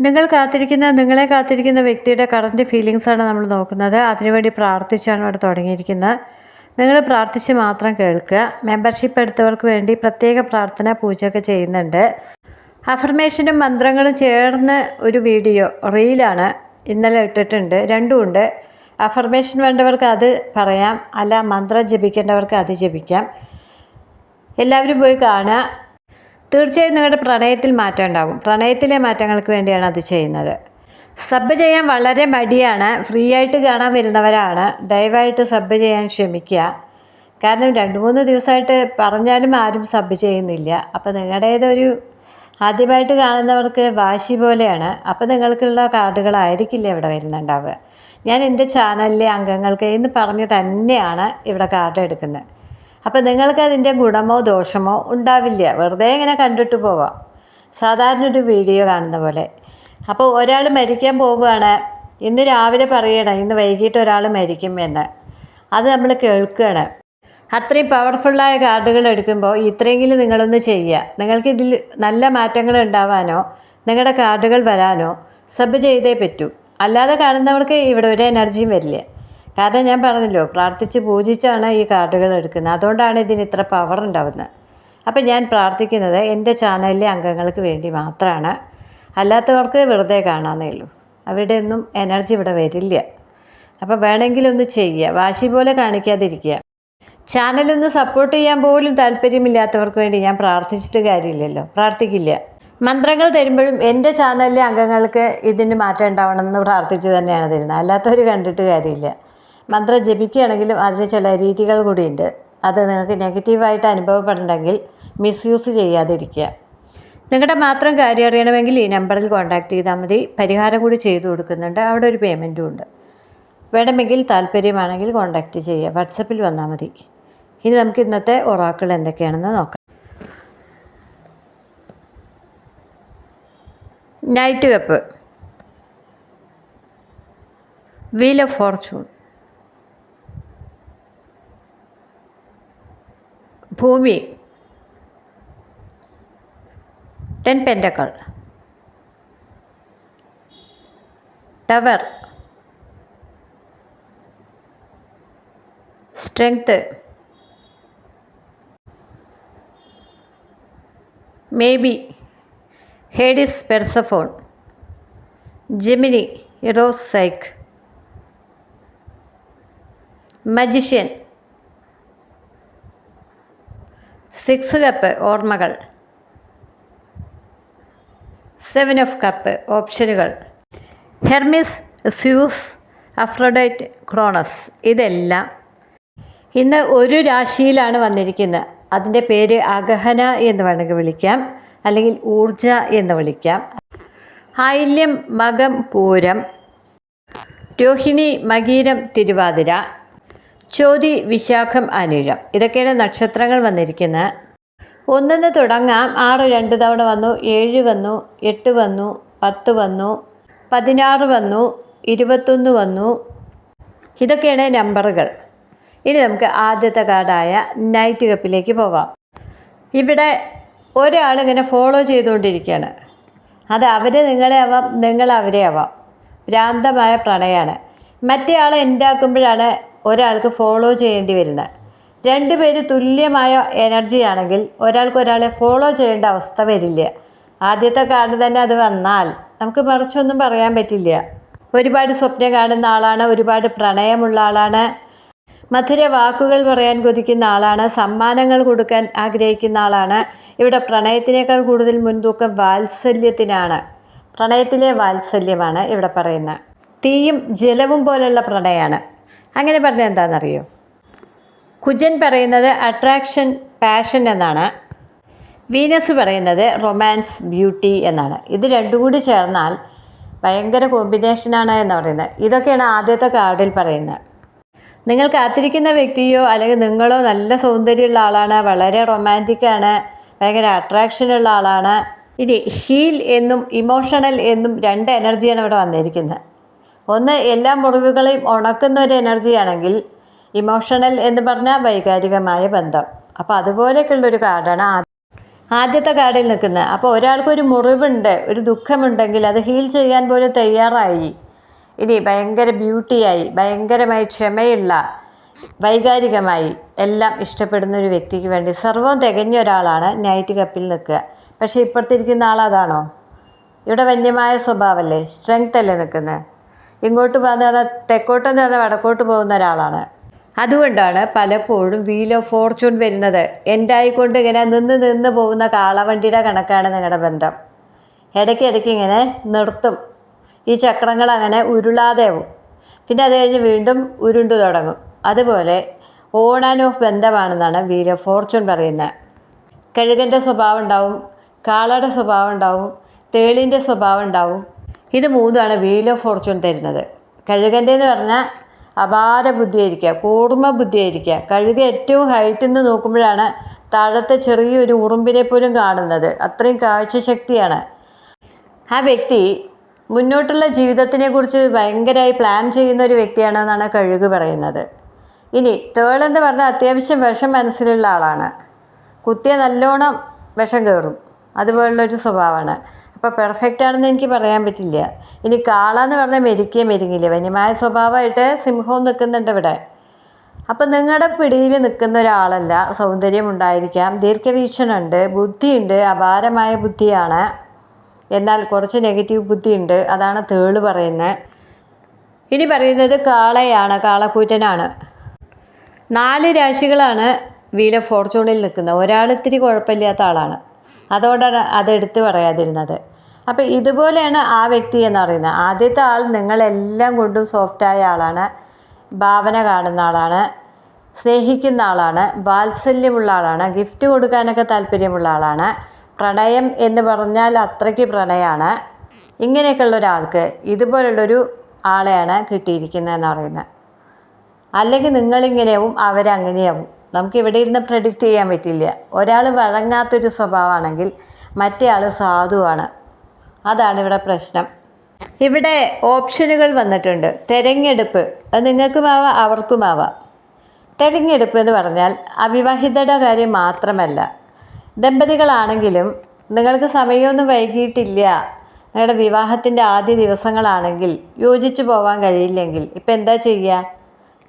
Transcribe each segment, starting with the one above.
നിങ്ങളെ കാത്തിരിക്കുന്ന വ്യക്തിയുടെ കറൻറ്റ് ഫീലിങ്സാണ് നമ്മൾ നോക്കുന്നത്. അതിനുവേണ്ടി പ്രാർത്ഥിച്ചാണ് ഇവിടെ തുടങ്ങിയിരിക്കുന്നത്. നിങ്ങൾ പ്രാർത്ഥിച്ച് മാത്രം കേൾക്കുക. മെമ്പർഷിപ്പ് എടുത്തവർക്ക് വേണ്ടി പ്രത്യേക പ്രാർത്ഥന പൂജയൊക്കെ ചെയ്യുന്നുണ്ട്. അഫർമേഷനും മന്ത്രങ്ങളും ചേർന്ന് ഒരു വീഡിയോ റീലാണ് ഇന്നലെ ഇട്ടിട്ടുണ്ട്. രണ്ടുമുണ്ട്. അഫർമേഷൻ വേണ്ടവർക്ക് അത് പറയാം, അല്ല മന്ത്രം ജപിക്കേണ്ടവർക്ക് അത് ജപിക്കാം. എല്ലാവരും പോയി കാണുക. തീർച്ചയായും നിങ്ങളുടെ പ്രണയത്തിൽ മാറ്റം ഉണ്ടാകും. പ്രണയത്തിലെ മാറ്റങ്ങൾക്ക് വേണ്ടിയാണ് അത് ചെയ്യുന്നത്. സബ് ചെയ്യാൻ വളരെ മടിയാണ്. ഫ്രീ ആയിട്ട് കാണാൻ വരുന്നവരാണ്. ദയവായിട്ട് സബ് ചെയ്യാൻ ശ്രമിക്കുക. കാരണം 2-3 ദിവസമായിട്ട് പറഞ്ഞാലും ആരും സബ് ചെയ്യുന്നില്ല. അപ്പോൾ നിങ്ങളുടേതൊരു ആദ്യമായിട്ട് കാണുന്നവർക്ക് വാശി പോലെയാണ്. അപ്പോൾ നിങ്ങൾക്കുള്ള കാർഡുകളായിരിക്കില്ല ഇവിടെ വരുന്നുണ്ടാവുക. ഞാൻ എൻ്റെ ചാനലിലെ അംഗങ്ങൾക്ക് എന്ന് പറഞ്ഞ് തന്നെയാണ് ഇവിടെ കാർഡ് എടുക്കുന്നത്. അപ്പോൾ നിങ്ങൾക്കതിൻ്റെ ഗുണമോ ദോഷമോ ഉണ്ടാവില്ല. വെറുതെ ഇങ്ങനെ കണ്ടിട്ട് പോവാം, സാധാരണ ഒരു വീഡിയോ കാണുന്ന പോലെ. അപ്പോൾ ഒരാൾ മരിക്കാൻ പോവുകയാണ്, ഇന്ന് രാവിലെ പറയണം ഇന്ന് വൈകിട്ട് ഒരാൾ മരിക്കും എന്ന്. അത് നമ്മൾ കേൾക്കുകയാണ്. അത്രയും പവർഫുള്ളായ കാർഡുകൾ എടുക്കുമ്പോൾ ഇത്രയെങ്കിലും നിങ്ങളൊന്ന് ചെയ്യുക. നിങ്ങൾക്കിതിൽ നല്ല മാറ്റങ്ങൾ ഉണ്ടാവാനോ നിങ്ങളുടെ കാർഡുകൾ വരാനോ സബ് ചെയ്തേ പറ്റൂ. അല്ലാതെ കാണുന്നവർക്ക് ഇവിടെ ഒരു എനർജിയും വരില്ല. കാരണം ഞാൻ പറഞ്ഞല്ലോ, പ്രാർത്ഥിച്ച് പൂജിച്ചാണ് ഈ കാർഡുകൾ എടുക്കുന്നത്. അതുകൊണ്ടാണ് ഇതിന് ഇത്ര പവർ ഉണ്ടാവുന്നത്. അപ്പം ഞാൻ പ്രാർത്ഥിക്കുന്നത് എൻ്റെ ചാനലിലെ അംഗങ്ങൾക്ക് വേണ്ടി മാത്രമാണ്. അല്ലാത്തവർക്ക് വെറുതെ കാണാമെന്നേ ഉള്ളൂ. അവരുടെ ഒന്നും എനർജി ഇവിടെ വരില്ല. അപ്പോൾ വേണമെങ്കിലൊന്ന് ചെയ്യുക, വാശി പോലെ കാണിക്കാതിരിക്കുക. ചാനലൊന്ന് സപ്പോർട്ട് ചെയ്യാൻ പോലും താല്പര്യമില്ലാത്തവർക്ക് വേണ്ടി ഞാൻ പ്രാർത്ഥിച്ചിട്ട് കാര്യമില്ലല്ലോ, പ്രാർത്ഥിക്കില്ല. മന്ത്രങ്ങൾ തരുമ്പോഴും എൻ്റെ ചാനലിലെ അംഗങ്ങൾക്ക് ഇതിന് മാറ്റം ഉണ്ടാവണമെന്ന് പ്രാർത്ഥിച്ച് തന്നെയാണ് തരുന്നത്. അല്ലാത്തവർ കണ്ടിട്ട് കാര്യമില്ല. മന്ത്രം ജപിക്കുകയാണെങ്കിലും അതിന് ചില രീതികൾ കൂടിയുണ്ട്. അത് നിങ്ങൾക്ക് നെഗറ്റീവായിട്ട് അനുഭവപ്പെടുന്നുണ്ടെങ്കിൽ മിസ്യൂസ് ചെയ്യാതിരിക്കുക. നിങ്ങളുടെ മാത്രം കാര്യം അറിയണമെങ്കിൽ ഈ നമ്പറിൽ കോൺടാക്റ്റ് ചെയ്താൽ മതി. പരിഹാരം കൂടി ചെയ്തു കൊടുക്കുന്നുണ്ട്. അവിടെ ഒരു പേയ്മെൻറ്റും ഉണ്ട്. വേണമെങ്കിൽ താല്പര്യമാണെങ്കിൽ കോൺടാക്റ്റ് ചെയ്യുക. വാട്സപ്പിൽ വന്നാൽ മതി. ഇനി നമുക്ക് ഇന്നത്തെ ഒറാക്കിൾ എന്തൊക്കെയാണെന്ന് നോക്കാം. Knight cup, wheel of fortune, ഭൂമി, 10 pentacle, tower, strength, maybe, Hades Persephone, Gemini, Eros Psyche, magician, 6 cup ഓർമ്മകൾ, 7 ഓഫ് കപ്പ് ഓപ്ഷനുകൾ, ഹെർമിസ്, സ്യൂസ്, അഫ്രോഡൈറ്റ്, ക്രോണസ്. ഇതെല്ലാം ഇന്ന് ഒരു രാശിയിലാണ് വന്നിരിക്കുന്നത്. അതിൻ്റെ പേര് അഗഹന എന്ന് വേണമെങ്കിൽ വിളിക്കാം, അല്ലെങ്കിൽ ഊർജ എന്ന് വിളിക്കാം. ആയില്യം, മകം, പൂരം, രോഹിണി, മകീരം, തിരുവാതിര, ചോതി, വിശാഖം, അനിഴം. ഇതൊക്കെയാണ് നക്ഷത്രങ്ങൾ വന്നിരിക്കുന്നത്. 1 തുടങ്ങാം. 6 2 തവണ വന്നു, 7 വന്നു, 8 വന്നു, 10 വന്നു, 16 വന്നു, 21 വന്നു. ഇതൊക്കെയാണ് നമ്പറുകൾ. ഇനി നമുക്ക് ആദ്യത്തെ കാർഡായ നൈറ്റ് കപ്പിലേക്ക് പോവാം. ഇവിടെ ഒരാളിങ്ങനെ ഫോളോ ചെയ്തുകൊണ്ടിരിക്കുകയാണ്. അത് അവർ നിങ്ങളെ ആവാം, നിങ്ങൾ അവരെ ആവാം. ഭ്രാന്തമായ പ്രണയമാണ്. മറ്റേ ആളെ ഉണ്ടാക്കുമ്പോഴാണ് ഒരാൾക്ക് ഫോളോ ചെയ്യേണ്ടി വരുന്നത്. 2 പേര് തുല്യമായ എനർജിയാണെങ്കിൽ ഒരാൾക്ക് ഒരാളെ ഫോളോ ചെയ്യേണ്ട അവസ്ഥ വരില്ല. ആദ്യത്തെ കാർഡ് തന്നെ അത് വന്നാൽ നമുക്ക് മറിച്ചൊന്നും പറയാൻ പറ്റില്ല. ഒരുപാട് സ്വപ്നം കാണുന്ന ആളാണ്, ഒരുപാട് പ്രണയമുള്ള ആളാണ്, മധുര വാക്കുകൾ പറയാൻ കൊതിക്കുന്ന ആളാണ്, സമ്മാനങ്ങൾ കൊടുക്കാൻ ആഗ്രഹിക്കുന്ന ആളാണ്. ഇവിടെ പ്രണയത്തിനേക്കാൾ കൂടുതൽ മുൻതൂക്കം വാത്സല്യത്തിനാണ്. പ്രണയത്തിലെ വാത്സല്യമാണ് ഇവിടെ പറയുന്നത്. തീയും ജലവും പോലുള്ള പ്രണയമാണ്. അങ്ങനെ പറഞ്ഞാൽ എന്താണെന്നറിയോ? കുജൻ പറയുന്നത് അട്രാക്ഷൻ, പാഷൻ എന്നാണ്. വീനസ് പറയുന്നത് റൊമാൻസ്, ബ്യൂട്ടി എന്നാണ്. ഇത് രണ്ടും കൂടി ചേർന്നാൽ ഭയങ്കര കോമ്പിനേഷനാണ് എന്ന് പറയുന്നത്. ഇതൊക്കെയാണ് ആദ്യത്തെ കാർഡിൽ പറയുന്നത്. നിങ്ങൾ കാത്തിരിക്കുന്ന വ്യക്തിയോ അല്ലെങ്കിൽ നിങ്ങളോ നല്ല സൗന്ദര്യമുള്ള ആളാണ്, വളരെ റൊമാൻറ്റിക്കാണ്, ഭയങ്കര അട്രാക്ഷനുള്ള ആളാണ്. ഇനി ഹീൽ എന്നും ഇമോഷണൽ എന്നും 2 എനർജിയാണ് ഇവിടെ വന്നിരിക്കുന്നത്. ഒന്ന് എല്ലാ മുറിവുകളെയും ഉണക്കുന്ന ഒരു എനർജിയാണെങ്കിൽ ഇമോഷണൽ എന്ന് പറഞ്ഞാൽ വൈകാരികമായ ബന്ധം. അപ്പോൾ അതുപോലെയൊക്കെയുള്ളൊരു കാർഡാണ് ആദ്യത്തെ കാർഡിൽ നിൽക്കുന്നത്. അപ്പോൾ ഒരാൾക്കൊരു മുറിവുണ്ട്, ഒരു ദുഃഖമുണ്ടെങ്കിൽ അത് ഹീൽ ചെയ്യാൻ പോലും തയ്യാറായി. ഇനി ഭയങ്കര ബ്യൂട്ടിയായി, ഭയങ്കരമായി ക്ഷമയുള്ള, വൈകാരികമായി എല്ലാം ഇഷ്ടപ്പെടുന്ന ഒരു വ്യക്തിക്ക് വേണ്ടി സർവ്വം തികഞ്ഞ ഒരാളാണ് നൈറ്റ് കപ്പിൽ നിൽക്കുക. പക്ഷേ ഇപ്പുറത്തിരിക്കുന്ന ആളതാണോ? ഇവിടെ വന്യമായ സ്വഭാവമല്ലേ, സ്ട്രെങ്ത് അല്ലേ നിൽക്കുന്നത്. ഇങ്ങോട്ട് പറഞ്ഞാൽ തെക്കോട്ടെന്ന് പറഞ്ഞാൽ വടക്കോട്ട് പോകുന്ന ഒരാളാണ്. അതുകൊണ്ടാണ് പലപ്പോഴും വീൽ ഓഫ് ഫോർച്യൂൺ വരുന്നത്. എൻ്റായിക്കൊണ്ട് ഇങ്ങനെ നിന്ന് പോകുന്ന കാളവണ്ടിയുടെ കണക്കാണ് നിങ്ങളുടെ ബന്ധം. ഇടയ്ക്കിടയ്ക്ക് ഇങ്ങനെ നിർത്തും, ഈ ചക്രങ്ങൾ അങ്ങനെ ഉരുളാതെ ആവും, പിന്നെ അത് കഴിഞ്ഞ് വീണ്ടും ഉരുണ്ടു തുടങ്ങും. അതുപോലെ ഓൺ ആൻഡ് ഓഫ് ബന്ധമാണെന്നാണ് വീൽ ഓഫ് ഫോർച്യൂൺ പറയുന്നത്. കഴുകൻ്റെ സ്വഭാവം ഉണ്ടാവും, കാളയുടെ സ്വഭാവം ഉണ്ടാവും, തേളിൻ്റെ സ്വഭാവം ഉണ്ടാവും. ഇത് മൂന്നാണ് വീൽ ഓഫ് ഫോർച്യൂൺ തരുന്നത്. കഴുകൻ്റെ എന്ന് പറഞ്ഞാൽ അപാര ബുദ്ധിയായിരിക്കുക, കൂർമ്മ ബുദ്ധിയായിരിക്കുക. കഴുക ഏറ്റവും ഹൈറ്റിൽ നിന്ന് നോക്കുമ്പോഴാണ് താഴത്തെ ചെറിയൊരു ഉറുമ്പിനെ പോലും കാണുന്നത്. അത്രയും കാഴ്ചശക്തിയാണ് ആ വ്യക്തി. മുന്നോട്ടുള്ള ജീവിതത്തിനെക്കുറിച്ച് ഭയങ്കരമായി പ്ലാൻ ചെയ്യുന്ന ഒരു വ്യക്തിയാണെന്നാണ് കഴുക് പറയുന്നത്. ഇനി തേളെന്ന് പറഞ്ഞാൽ അത്യാവശ്യം വിഷം മനസ്സിലുള്ള ആളാണ്. കുത്തിയ നല്ലോണം വിഷം കയറും, അതുപോലുള്ളൊരു സ്വഭാവമാണ്. അപ്പോൾ പെർഫെക്റ്റ് ആണെന്ന് എനിക്ക് പറയാൻ പറ്റില്ല. ഇനി കാളെന്ന് പറഞ്ഞാൽ മെരുങ്ങില്ല, വന്യമായ സ്വഭാവമായിട്ട് സിംഹവും നിൽക്കുന്നുണ്ട് ഇവിടെ. അപ്പം നിങ്ങളുടെ പിടിയിൽ നിൽക്കുന്ന ഒരാളല്ല. സൗന്ദര്യം ഉണ്ടായിരിക്കാം, ദീർഘവീക്ഷണമുണ്ട്, ബുദ്ധിയുണ്ട്, അപാരമായ ബുദ്ധിയാണ്, എന്നാൽ കുറച്ച് നെഗറ്റീവ് ബുദ്ധിയുണ്ട്. അതാണ് തേള് പറയുന്നത്. ഇനി പറയുന്നത് കാളയാണ്, കാളക്കൂറ്റനാണ്. 4 രാശികളാണ് വീൽ ഓഫ് ഫോർച്യൂണിൽ നിൽക്കുന്നത്. ഒരാൾ ഇത്തിരി കുഴപ്പമില്ലാത്ത ആളാണ്, അതുകൊണ്ടാണ് അതെടുത്ത് പറയാതിരുന്നത്. അപ്പോൾ ഇതുപോലെയാണ് ആ വ്യക്തി എന്ന് പറയുന്നത്. ആദ്യത്തെ ആൾ നിങ്ങളെല്ലാം കൊണ്ടും സോഫ്റ്റായ ആളാണ്, ഭാവന കാണുന്ന ആളാണ്, സ്നേഹിക്കുന്ന ആളാണ്, വാത്സല്യമുള്ള ആളാണ്, ഗിഫ്റ്റ് കൊടുക്കാനൊക്കെ താല്പര്യമുള്ള ആളാണ്. പ്രണയം എന്ന് പറഞ്ഞാൽ അത്രയ്ക്ക് പ്രണയമാണ്. ഇങ്ങനെയൊക്കെയുള്ള ഒരാൾക്ക് ഇതുപോലുള്ളൊരു ആളെയാണ് കിട്ടിയിരിക്കുന്നതെന്ന് പറയുന്നത്. അല്ലെങ്കിൽ നിങ്ങളിങ്ങനെയാവും, അവരങ്ങനെയാവും. നമുക്ക് ഇവിടെ ഇരുന്ന് പ്രെഡിക്റ്റ് ചെയ്യാൻ പറ്റില്ല. ഒരാൾ വഴങ്ങാത്തൊരു സ്വഭാവമാണെങ്കിൽ മറ്റേ ആൾ സാധുവാണ്. അതാണ് ഇവിടെ പ്രശ്നം. ഇവിടെ ഓപ്ഷനുകൾ വന്നിട്ടുണ്ട്. തിരഞ്ഞെടുപ്പ്, അത് നിങ്ങൾക്കുമാവാം അവർക്കുമാവാം. തിരഞ്ഞെടുപ്പ് എന്ന് പറഞ്ഞാൽ അവിവാഹിതയുടെ കാര്യം മാത്രമല്ല. ദമ്പതികളാണെങ്കിലും നിങ്ങൾക്ക് സമയമൊന്നും വൈകിയിട്ടില്ല, നിങ്ങളുടെ വിവാഹത്തിൻ്റെ ആദ്യ ദിവസങ്ങളാണെങ്കിൽ യോജിച്ചു പോകാൻ കഴിയില്ലെങ്കിൽ ഇപ്പം എന്താ ചെയ്യുക?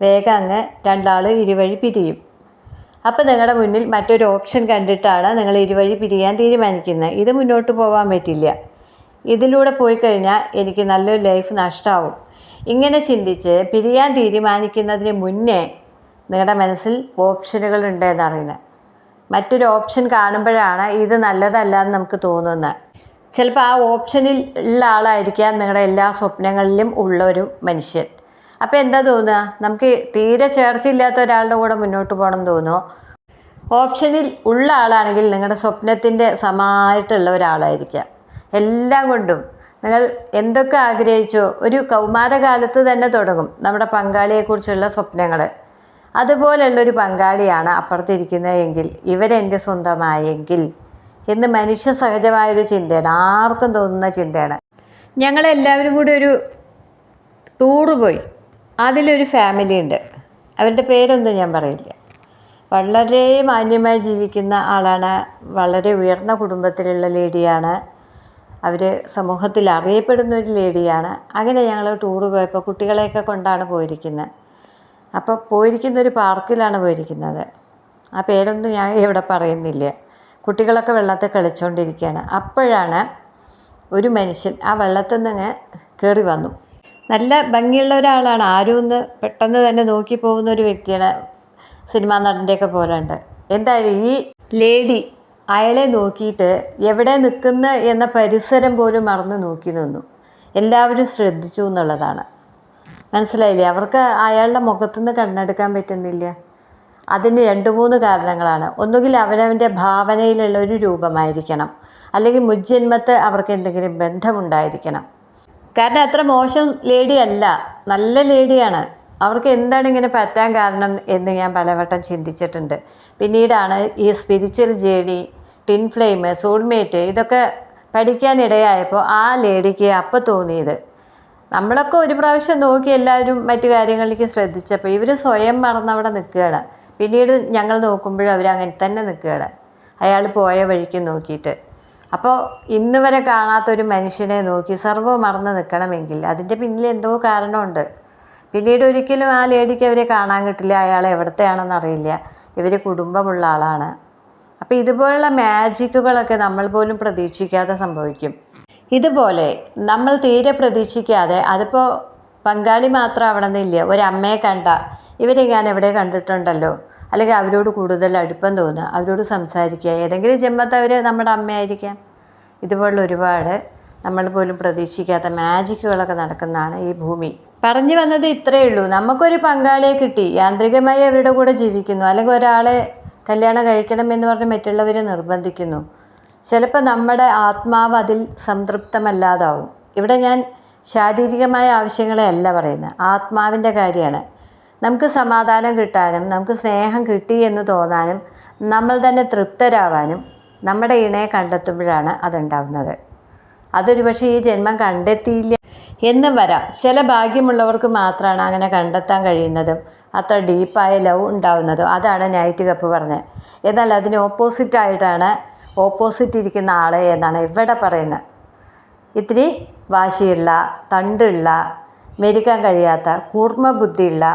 വേഗം അങ്ങ് രണ്ടാൾ ഇരുവഴി പിരിയും. അപ്പോൾ നിങ്ങളുടെ മുന്നിൽ മറ്റൊരു ഓപ്ഷൻ കണ്ടിട്ടാണ് നിങ്ങൾ ഇരുവഴി പിരിയാൻ തീരുമാനിക്കുന്നത്. ഇത് മുന്നോട്ട് പോകാൻ പറ്റില്ല, ഇതിലൂടെ പോയി കഴിഞ്ഞാൽ എനിക്ക് നല്ലൊരു ലൈഫ് നഷ്ടമാവും. ഇങ്ങനെ ചിന്തിച്ച് പിരിയാൻ തീരുമാനിക്കുന്നതിന് മുന്നേ നിങ്ങളുടെ മനസ്സിൽ ഓപ്ഷനുകൾ ഉണ്ട് എന്നറിയുന്നത്. മറ്റൊരു ഓപ്ഷൻ കാണുമ്പോഴാണ് ഇത് നല്ലതല്ല എന്ന് നമുക്ക് തോന്നുന്നത്. ചിലപ്പോൾ ആ ഓപ്ഷനിൽ ഉള്ള ആളായിരിക്കാം നിങ്ങളുടെ എല്ലാ സ്വപ്നങ്ങളിലും ഉള്ള ഒരു മനുഷ്യൻ. അപ്പോൾ എന്താ തോന്നുക? നമുക്ക് തീരെ ചേർച്ചയില്ലാത്ത ഒരാളുടെ കൂടെ മുന്നോട്ട് പോകണം തോന്നുമോ? ഓപ്ഷനിൽ ഉള്ള ആളാണെങ്കിൽ നിങ്ങളുടെ സ്വപ്നത്തിൻ്റെ സമായിട്ടുള്ള ഒരാളായിരിക്കാം. എല്ലാം കൊണ്ടും നിങ്ങൾ എന്തൊക്കെ ആഗ്രഹിച്ചോ ഒരു കൗമാരകാലത്ത് തന്നെ തുടങ്ങും നമ്മുടെ പങ്കാളിയെക്കുറിച്ചുള്ള സ്വപ്നങ്ങൾ. അതുപോലുള്ളൊരു പങ്കാളിയാണ് അപ്പുറത്തിരിക്കുന്നതെങ്കിൽ ഇവരെൻ്റെ സ്വന്തമായെങ്കിൽ എന്ന് മനുഷ്യ സഹജമായൊരു ചിന്തയാണ്, ആർക്കും തോന്നുന്ന ചിന്തയാണ്. ഞങ്ങളെല്ലാവരും കൂടി ഒരു ടൂറ് പോയി. അതിലൊരു ഫാമിലി ഉണ്ട്, അവരുടെ പേരൊന്നും ഞാൻ പറയില്ല. വളരെ മാന്യമായി ജീവിക്കുന്ന ആളാണ്, വളരെ ഉയർന്ന കുടുംബത്തിലുള്ള ലേഡിയാണ്, അവർ സമൂഹത്തിൽ അറിയപ്പെടുന്ന ഒരു ലേഡിയാണ്. അങ്ങനെ ഞങ്ങൾ ടൂറ് പോയപ്പോൾ കുട്ടികളെയൊക്കെ കൊണ്ടാണ് പോയിരിക്കുന്നത്. അപ്പോൾ പോയിരിക്കുന്നൊരു പാർക്കിലാണ് പോയിരിക്കുന്നത്. ആ പേരൊന്നും ഞാൻ ഇവിടെ പറയുന്നില്ല. കുട്ടികളൊക്കെ വെള്ളത്തിൽ കളിച്ചുകൊണ്ടിരിക്കുകയാണ്. അപ്പോഴാണ് ഒരു മനുഷ്യൻ ആ വെള്ളത്തിൽ നിന്ന് കയറി വന്നു. നല്ല ഭംഗിയുള്ള ഒരാളാണ്, ആരും ഒന്ന് പെട്ടെന്ന് തന്നെ നോക്കി പോകുന്ന ഒരു വ്യക്തിയാണ്, സിനിമാ നടൻ്റെയൊക്കെ പോലെ ഉണ്ട്. എന്തായാലും ഈ ലേഡി അയാളെ നോക്കിയിട്ട് എവിടെ നിൽക്കുന്ന എന്ന പരിസരം പോലും മറന്ന് നോക്കി നിന്നു. എല്ലാവരും ശ്രദ്ധിച്ചു എന്നുള്ളതാണ്. മനസ്സിലായില്ലേ? അവർക്ക് അയാളുടെ മുഖത്തുനിന്ന് കണ്ണെടുക്കാൻ പറ്റുന്നില്ല. അതിന് 2-3 കാരണങ്ങളാണ്. ഒന്നുകിൽ അവനവൻ്റെ ഭാവനയിലുള്ള ഒരു രൂപമായിരിക്കണം, അല്ലെങ്കിൽ മുജ്ജന്മത്ത് അവർക്ക് എന്തെങ്കിലും ബന്ധമുണ്ടായിരിക്കണം. കാരണം അത്ര മോശം ലേഡി അല്ല, നല്ല ലേഡിയാണ്. അവർക്ക് എന്താണ് ഇങ്ങനെ പറ്റാൻ കാരണം എന്ന് ഞാൻ പലവട്ടം ചിന്തിച്ചിട്ടുണ്ട്. പിന്നീടാണ് ഈ spiritual journey, tin flame, soulmate ഇതൊക്കെ പഠിക്കാനിടയായപ്പോൾ ആ ലേഡിക്ക് അപ്പം തോന്നിയത്. നമ്മളൊക്കെ ഒരു പ്രാവശ്യം നോക്കി എല്ലാവരും മറ്റു കാര്യങ്ങളിലേക്ക് ശ്രദ്ധിച്ചപ്പോൾ ഇവർ സ്വയം മറന്നവിടെ നിൽക്കുകയാണ്. പിന്നീട് ഞങ്ങൾ നോക്കുമ്പോഴും അവർ അങ്ങനെ തന്നെ നിൽക്കുകയാണ്. അയാൾ പോയ വഴിക്ക് നോക്കിയിട്ട്. അപ്പോൾ ഇന്ന് വരെ കാണാത്തൊരു മനുഷ്യനെ നോക്കി സർവ്വം മറന്ന് നിൽക്കണമെങ്കിൽ അതിൻ്റെ പിന്നിൽ എന്തോ കാരണമുണ്ട്. പിന്നീട് ഒരിക്കലും ആ ലേഡിക്ക് അവരെ കാണാൻ കിട്ടില്ല, അയാൾ എവിടത്തെയാണെന്ന് അറിയില്ല, ഇവർ കുടുംബമുള്ള ആളാണ്. അപ്പോൾ ഇതുപോലുള്ള മാജിക്കുകളൊക്കെ നമ്മൾ പോലും പ്രതീക്ഷിക്കാതെ സംഭവിക്കും. ഇതുപോലെ നമ്മൾ തീരെ പ്രതീക്ഷിക്കാതെ, അതിപ്പോൾ പങ്കാളി മാത്രം ആവണമെന്നില്ല, ഒരമ്മയെ കണ്ട ഇവരെ ഞാൻ എവിടെ കണ്ടിട്ടുണ്ടല്ലോ, അല്ലെങ്കിൽ അവരോട് കൂടുതൽ അടുപ്പം തോന്നുക, അവരോട് സംസാരിക്കുക, ഏതെങ്കിലും ജന്മത്ത് അവർ നമ്മുടെ അമ്മയായിരിക്കാം. ഇതുപോലുള്ള ഒരുപാട് നമ്മൾ പോലും പ്രതീക്ഷിക്കാത്ത മാജിക്കുകളൊക്കെ നടക്കുന്നതാണ് ഈ ഭൂമി. പറഞ്ഞു വന്നത് ഇത്രയേ ഉള്ളൂ. നമുക്കൊരു പങ്കാളിയെ കിട്ടി, യാന്ത്രികമായി അവരുടെ കൂടെ ജീവിക്കുന്നു, അല്ലെങ്കിൽ ഒരാളെ കല്യാണം കഴിക്കണം എന്ന് പറഞ്ഞ് മറ്റുള്ളവരെ നിർബന്ധിക്കുന്നു. ചിലപ്പോൾ നമ്മുടെ ആത്മാവ് അതിൽ സംതൃപ്തമല്ലാതാവും. ഇവിടെ ഞാൻ ശാരീരികമായ ആവശ്യങ്ങളെ അല്ല പറയുന്നത്, ആത്മാവിൻ്റെ കാര്യമാണ്. നമുക്ക് സമാധാനം കിട്ടാനും നമുക്ക് സ്നേഹം കിട്ടി എന്ന് തോന്നാനും നമ്മൾ തന്നെ തൃപ്തരാവാനും നമ്മുടെ ഇണയെ കണ്ടെത്തുമ്പോഴാണ് അതുണ്ടാവുന്നത്. അതൊരു പക്ഷേ ഈ ജന്മം കണ്ടെത്തിയില്ല എന്നും വരാം. ചില ഭാഗ്യമുള്ളവർക്ക് മാത്രമാണ് അങ്ങനെ കണ്ടെത്താൻ കഴിയുന്നതും അത്ര ഡീപ്പായ ലവ് ഉണ്ടാവുന്നതും. അതാണ് നൈറ്റ് കപ്പ് പറഞ്ഞത്. എന്നാൽ അതിന് ഓപ്പോസിറ്റായിട്ടാണ് ഓപ്പോസിറ്റ് ഇരിക്കുന്ന ആൾ എന്നാണ് ഇവിടെ പറയുന്നത്. ഇത്തിരി വാശിയുള്ള, തണ്ടുള്ള, മെരുക്കാൻ കഴിയാത്ത, കൂർമ്മ ബുദ്ധിയുള്ള,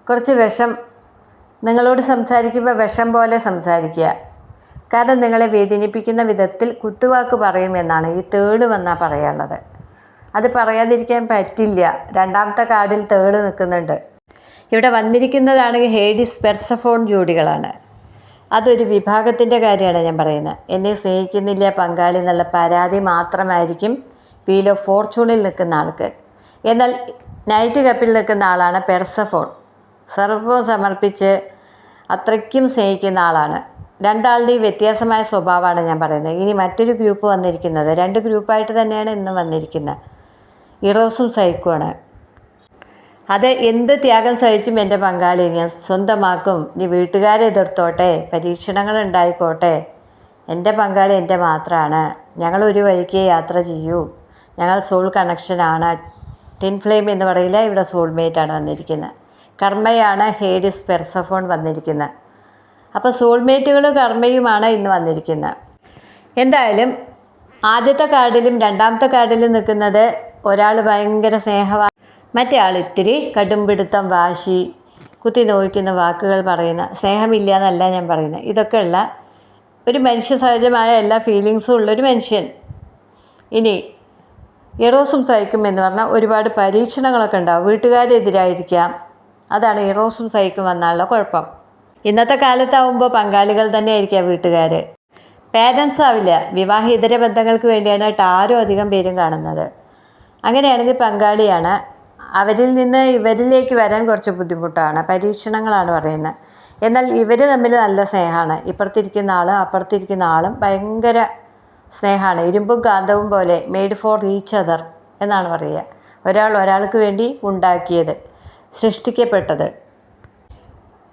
കുറച്ച് വിഷം, നിങ്ങളോട് സംസാരിക്കുമ്പോൾ വിഷം പോലെ സംസാരിക്കുക. കാരണം നിങ്ങളെ വേദനിപ്പിക്കുന്ന വിധത്തിൽ കുത്തുവാക്ക് പറയുമെന്നാണ് ഈ തേള് വന്നാൽ പറയാനുള്ളത്. അത് പറയാതിരിക്കാൻ പറ്റില്ല. രണ്ടാമത്തെ കാർഡിൽ തേള് നിൽക്കുന്നുണ്ട്. ഇവിടെ വന്നിരിക്കുന്നതാണെങ്കിൽ ഹേഡിസ് പെർസഫോൺ ജോഡികളാണ്. അതൊരു വിഭാഗത്തിൻ്റെ കാര്യമാണ് ഞാൻ പറയുന്നത്. എന്നെ സ്നേഹിക്കുന്നില്ല പങ്കാളി എന്നുള്ള പരാതി മാത്രമായിരിക്കും വീൽ ഓഫ് ഫോർച്യൂണിൽ നിൽക്കുന്ന ആൾക്ക്. എന്നാൽ നൈറ്റ് കപ്പിൽ നിൽക്കുന്ന ആളാണ് പെർസഫോൺ. സർവ്വം സമർപ്പിച്ച് അത്രയ്ക്കും സ്നേഹിക്കുന്ന ആളാണ്. രണ്ടാളുടെയും വ്യത്യാസമായ സ്വഭാവമാണ് ഞാൻ പറയുന്നത്. ഇനി മറ്റൊരു ഗ്രൂപ്പ് വന്നിരിക്കുന്നത്, 2 ഗ്രൂപ്പായിട്ട് തന്നെയാണ് ഇന്ന് വന്നിരിക്കുന്നത്. ഇറോസും സൈക്കുമാണ്. അത് എന്ത് ത്യാഗം സഹിച്ചും എൻ്റെ പങ്കാളി ഞാൻ സ്വന്തമാക്കും, ഇനി വീട്ടുകാരെ എതിർത്തോട്ടെ, പരീക്ഷണങ്ങൾ ഉണ്ടായിക്കോട്ടെ, എൻ്റെ പങ്കാളി എൻ്റെ മാത്രമാണ്, ഞങ്ങൾ ഒരു വഴിക്ക് യാത്ര ചെയ്യൂ, ഞങ്ങൾ സോൾ കണക്ഷനാണ്. ടിൻ ഫ്ലെയിം എന്ന് പറയില്ല, ഇവിടെ സോൾമേറ്റാണ് വന്നിരിക്കുന്നത്. കർമ്മയാണ് ഹേഡിസ് പെർസഫോൺ വന്നിരിക്കുന്നത്. അപ്പോൾ സോൾമേറ്റുകളും കർമ്മയുമാണ് ഇന്ന് വന്നിരിക്കുന്നത്. എന്തായാലും ആദ്യത്തെ കാർഡിലും രണ്ടാമത്തെ കാർഡിലും നിൽക്കുന്നത് ഒരാൾ ഭയങ്കര സ്നേഹമാണ്, മറ്റേ ആൾ ഇത്തിരി കടുംപിടുത്തം, വാശി, കുത്തി നോവിക്കുന്ന വാക്കുകൾ പറയുന്ന, സ്നേഹമില്ല എന്നല്ല ഞാൻ പറയുന്നത്, ഇതൊക്കെയുള്ള ഒരു മനുഷ്യ സഹജമായ എല്ലാ ഫീലിങ്സും ഉള്ളൊരു മനുഷ്യൻ. ഇനി ഇറോസും സൈക്കും എന്ന് പറഞ്ഞാൽ ഒരുപാട് പരീക്ഷണങ്ങളൊക്കെ ഉണ്ടാവും. വീട്ടുകാരെതിരായിരിക്കാം. അതാണ് ഇറോസും സൈക്കും വന്നാലുള്ള കുഴപ്പം. ഇന്നത്തെ കാലത്താവുമ്പോൾ പങ്കാളികൾ തന്നെ ആയിരിക്കാം വീട്ടുകാർ, പേരൻസ് ആവില്ല. വിവാഹേതര ബന്ധങ്ങൾക്ക് വേണ്ടിയാണ് ടാരോ അധികം പേരും കാണുന്നത്. അങ്ങനെയാണെങ്കിൽ പങ്കാളിയാണ്. അവരിൽ നിന്ന് ഇവരിലേക്ക് വരാൻ കുറച്ച് ബുദ്ധിമുട്ടാണ്, പരീക്ഷണങ്ങളാണ് പറയുന്നത്. എന്നാൽ ഇവർ തമ്മിൽ നല്ല സ്നേഹമാണ്. ഇപ്പുറത്തിരിക്കുന്ന ആളും അപ്പുറത്തിരിക്കുന്ന ആളും ഭയങ്കര സ്നേഹമാണ്. ഇരുമ്പും കാന്തവും പോലെ, മെയ്ഡ് ഫോർ ഈച്ച് അതർ എന്നാണ് പറയുക. ഒരാൾക്ക് വേണ്ടി ഉണ്ടാക്കിയത്, സൃഷ്ടിക്കപ്പെട്ടത്.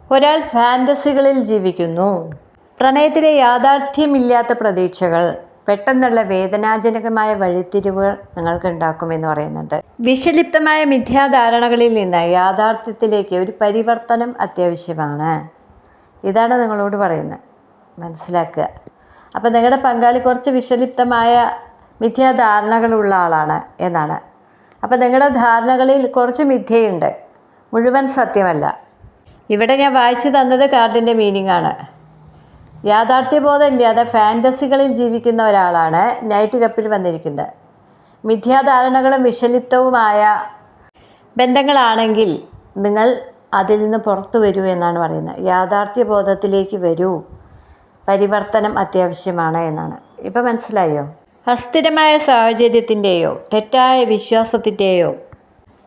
ഒരാൾ ഫാൻറ്റസികളിൽ ജീവിക്കുന്നു. പ്രണയത്തിലെ യാഥാർത്ഥ്യമില്ലാത്ത പ്രതീക്ഷകൾ പെട്ടെന്നുള്ള വേദനാജനകമായ വഴിത്തിരിവുകൾ നിങ്ങൾക്ക് ഉണ്ടാക്കുമെന്ന് പറയുന്നുണ്ട്. വിഷലിപ്തമായ മിഥ്യാധാരണകളിൽ നിന്ന് യാഥാർത്ഥ്യത്തിലേക്ക് ഒരു പരിവർത്തനം അത്യാവശ്യമാണ്. ഇതാണ് നിങ്ങളോട് പറയുന്നത്, മനസ്സിലാക്കുക. അപ്പോൾ നിങ്ങളുടെ പങ്കാളി കുറച്ച് വിഷലിപ്തമായ മിഥ്യാധാരണകളുള്ള ആളാണ് എന്നാണ്. അപ്പോൾ നിങ്ങളുടെ ധാരണകളിൽ കുറച്ച് മിഥ്യയുണ്ട്, മുഴുവൻ സത്യമല്ല. ഇവിടെ ഞാൻ വായിച്ചു തന്നത് കാർഡിൻ്റെ മീനിങ് ആണ്. യാഥാർത്ഥ്യബോധമില്ലാതെ ഫാൻറ്റസികളിൽ ജീവിക്കുന്ന ഒരാളാണ് നൈറ്റ് കപ്പിൽ വന്നിരിക്കുന്നത്. മിഥ്യാധാരണകളും വിഷലിപ്തവുമായ ബന്ധങ്ങളാണെങ്കിൽ നിങ്ങൾ അതിൽ നിന്ന് പുറത്തു വരൂ എന്നാണ് പറയുന്നത്. യാഥാർത്ഥ്യബോധത്തിലേക്ക് വരൂ, പരിവർത്തനം അത്യാവശ്യമാണ് എന്നാണ്. ഇപ്പം മനസ്സിലായോ? അസ്ഥിരമായ സാഹചര്യത്തിൻ്റെയോ തെറ്റായ വിശ്വാസത്തിൻ്റെയോ